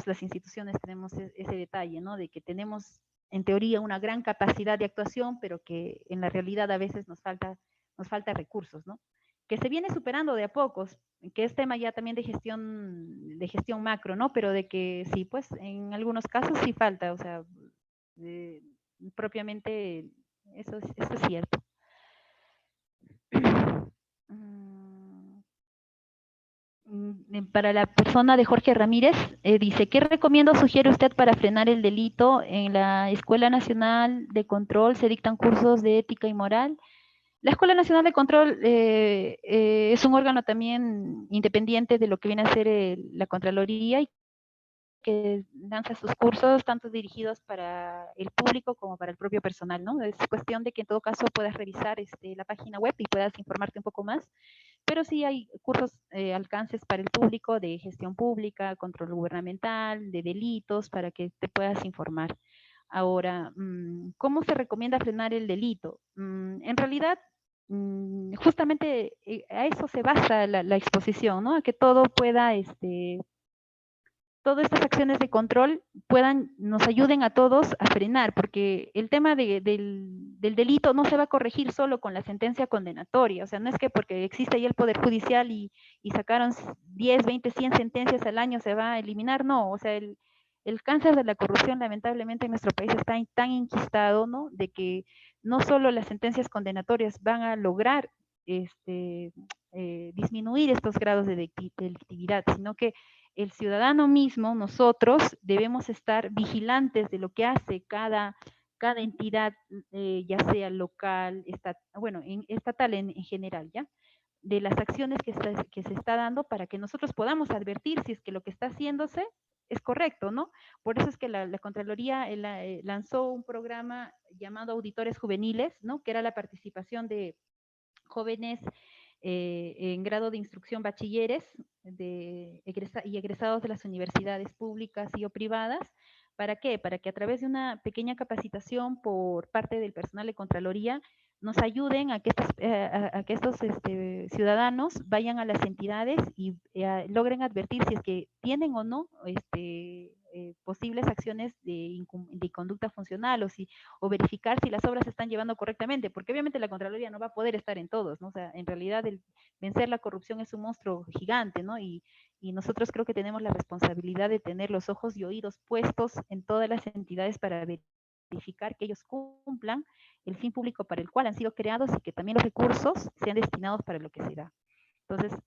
las instituciones tenemos ese detalle, ¿no? De que tenemos en teoría una gran capacidad de actuación, pero que en la realidad a veces nos falta recursos, ¿no? Que se viene superando de a pocos, que es tema ya también de gestión macro, ¿no? Pero de que sí, pues en algunos casos sí falta, o sea, propiamente eso es cierto. Para la persona de Jorge Ramírez, dice, ¿qué recomienda o sugiere usted para frenar el delito? En la Escuela Nacional de Control se dictan cursos de ética y moral. La Escuela Nacional de Control es un órgano también independiente de lo que viene a ser la Contraloría y que lanza sus cursos tanto dirigidos para el público como para el propio personal, ¿no? Es cuestión de que en todo caso puedas revisar la página web y puedas informarte un poco más, pero sí hay cursos, alcances para el público de gestión pública, control gubernamental, de delitos, para que te puedas informar. Ahora, ¿cómo se recomienda frenar el delito? En realidad, justamente a eso se basa la exposición, ¿no? A que todo pueda, todas estas acciones de control nos ayuden a todos a frenar, porque el tema del delito no se va a corregir solo con la sentencia condenatoria, o sea, no es que porque existe ahí el Poder Judicial y sacaron 10, 20, 100 sentencias al año se va a eliminar, no, o sea, el cáncer de la corrupción lamentablemente en nuestro país está tan enquistado, ¿no? De que no solo las sentencias condenatorias van a lograr disminuir estos grados de delictividad, sino que el ciudadano mismo, nosotros, debemos estar vigilantes de lo que hace cada entidad, ya sea local, estatal en general, ¿ya? De las acciones que se está dando para que nosotros podamos advertir si es que lo que está haciéndose es correcto, ¿no? Por eso es que la Contraloría lanzó un programa llamado Auditores Juveniles, ¿no? Que era la participación de jóvenes en grado de instrucción bachilleres y egresados de las universidades públicas y o privadas. ¿Para qué? Para que a través de una pequeña capacitación por parte del personal de Contraloría nos ayuden a que estos ciudadanos vayan a las entidades y logren advertir si es que tienen o no posibles acciones de conducta funcional o verificar si las obras se están llevando correctamente, porque obviamente la Contraloría no va a poder estar en todos, ¿no? O sea, en realidad vencer la corrupción es un monstruo gigante, ¿no? Y nosotros creo que tenemos la responsabilidad de tener los ojos y oídos puestos en todas las entidades para verificar que ellos cumplan el fin público para el cual han sido creados y que también los recursos sean destinados para lo que se da. Entonces,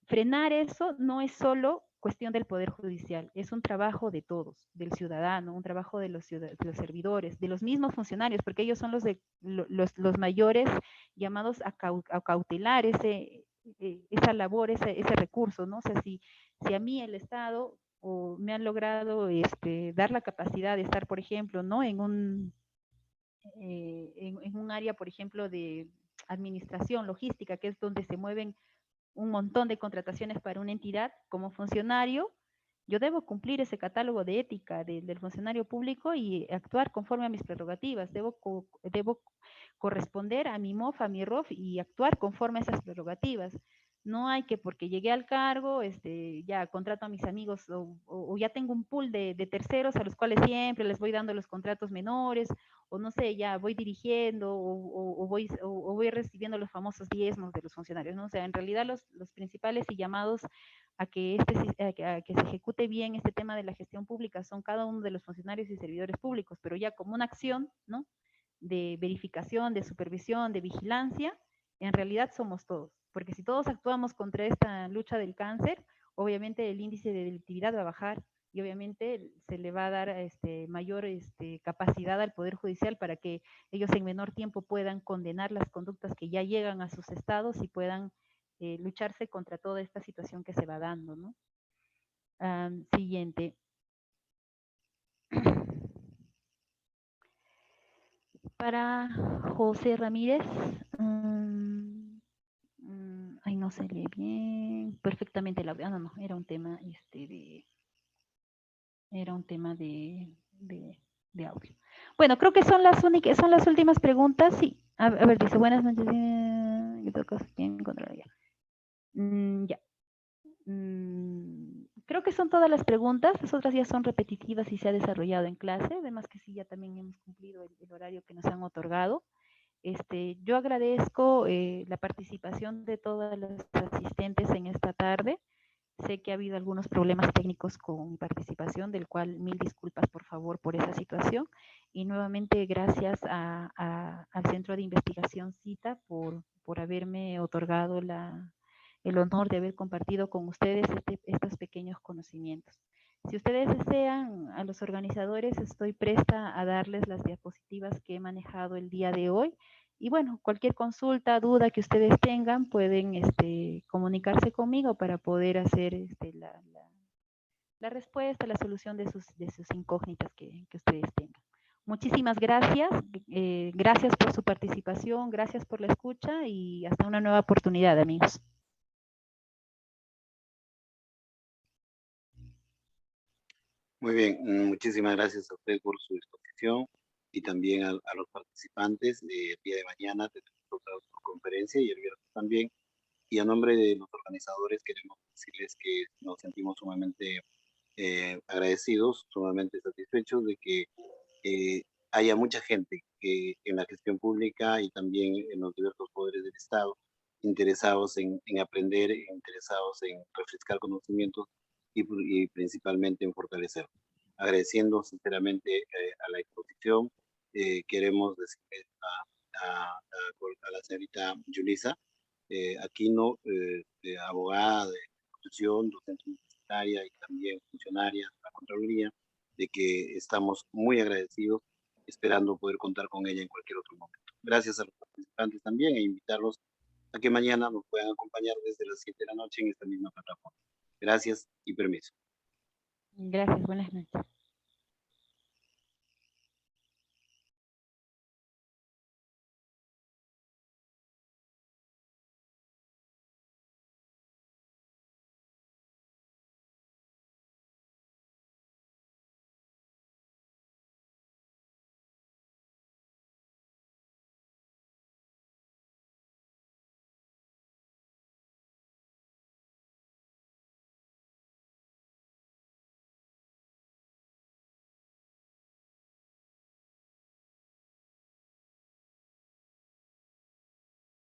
frenar eso no es solo cuestión del Poder Judicial, es un trabajo de todos, del ciudadano, un trabajo de los servidores, de los mismos funcionarios, porque ellos son los mayores llamados a cautelar esa labor, ese recurso, ¿no? O sea, si a mí el Estado me han logrado dar la capacidad de estar, por ejemplo, ¿no? En un área, por ejemplo, de administración, logística, que es donde se mueven un montón de contrataciones para una entidad, como funcionario, yo debo cumplir ese catálogo de ética del funcionario público y actuar conforme a mis prerrogativas. Debo corresponder a mi MOF, a mi ROF y actuar conforme a esas prerrogativas. No hay que porque llegué al cargo, ya contrato a mis amigos o ya tengo un pool de terceros a los cuales siempre les voy dando los contratos menores, o no sé, ya voy dirigiendo o voy recibiendo los famosos diezmos de los funcionarios, ¿no? O sea, en realidad los principales y llamados a que, a que se ejecute bien este tema de la gestión pública son cada uno de los funcionarios y servidores públicos, pero ya como una acción, ¿no? De verificación, de supervisión, de vigilancia, en realidad somos todos, porque si todos actuamos contra esta lucha del cáncer, obviamente el índice de delictividad va a bajar y obviamente se le va a dar mayor capacidad al Poder Judicial para que ellos en menor tiempo puedan condenar las conductas que ya llegan a sus estados y puedan lucharse contra toda esta situación que se va dando, ¿no? Siguiente. Para José Ramírez, ay, no se lee bien perfectamente el audio. No, no, era un tema de audio. Bueno, creo que son las únicas, son las últimas preguntas. Sí, a ver, dice, buenas noches. Ya. Creo que son todas las preguntas, las otras ya son repetitivas y se ha desarrollado en clase, además que sí, ya también hemos cumplido el horario que nos han otorgado. Yo agradezco la participación de todas las asistentes en esta tarde. Sé que ha habido algunos problemas técnicos con mi participación, del cual mil disculpas por favor por esa situación. Y nuevamente gracias al Centro de Investigación CITA por haberme otorgado el honor de haber compartido con ustedes estos pequeños conocimientos. Si ustedes desean, a los organizadores estoy presta a darles las diapositivas que he manejado el día de hoy. Y bueno, cualquier consulta, duda que ustedes tengan, pueden comunicarse conmigo para poder hacer la respuesta, la solución de sus incógnitas que ustedes tengan. Muchísimas gracias. Gracias por su participación, gracias por la escucha y hasta una nueva oportunidad, amigos. Muy bien, muchísimas gracias a usted por su disposición y también a los participantes. El día de mañana tenemos otra conferencia y el viernes también. Y a nombre de los organizadores queremos decirles que nos sentimos sumamente agradecidos, sumamente satisfechos de que haya mucha gente que en la gestión pública y también en los diversos poderes del Estado interesados en aprender, interesados en refrescar conocimientos y principalmente en fortalecer. Agradeciendo sinceramente a la exposición, queremos decirle a la señorita Yulisa Aquino, abogada de institución, docente universitaria y también funcionaria de la Contraloría, de que estamos muy agradecidos, esperando poder contar con ella en cualquier otro momento. Gracias a los participantes también e invitarlos a que mañana nos puedan acompañar desde las 7 de la noche en esta misma plataforma. Gracias y permiso. Gracias, buenas noches.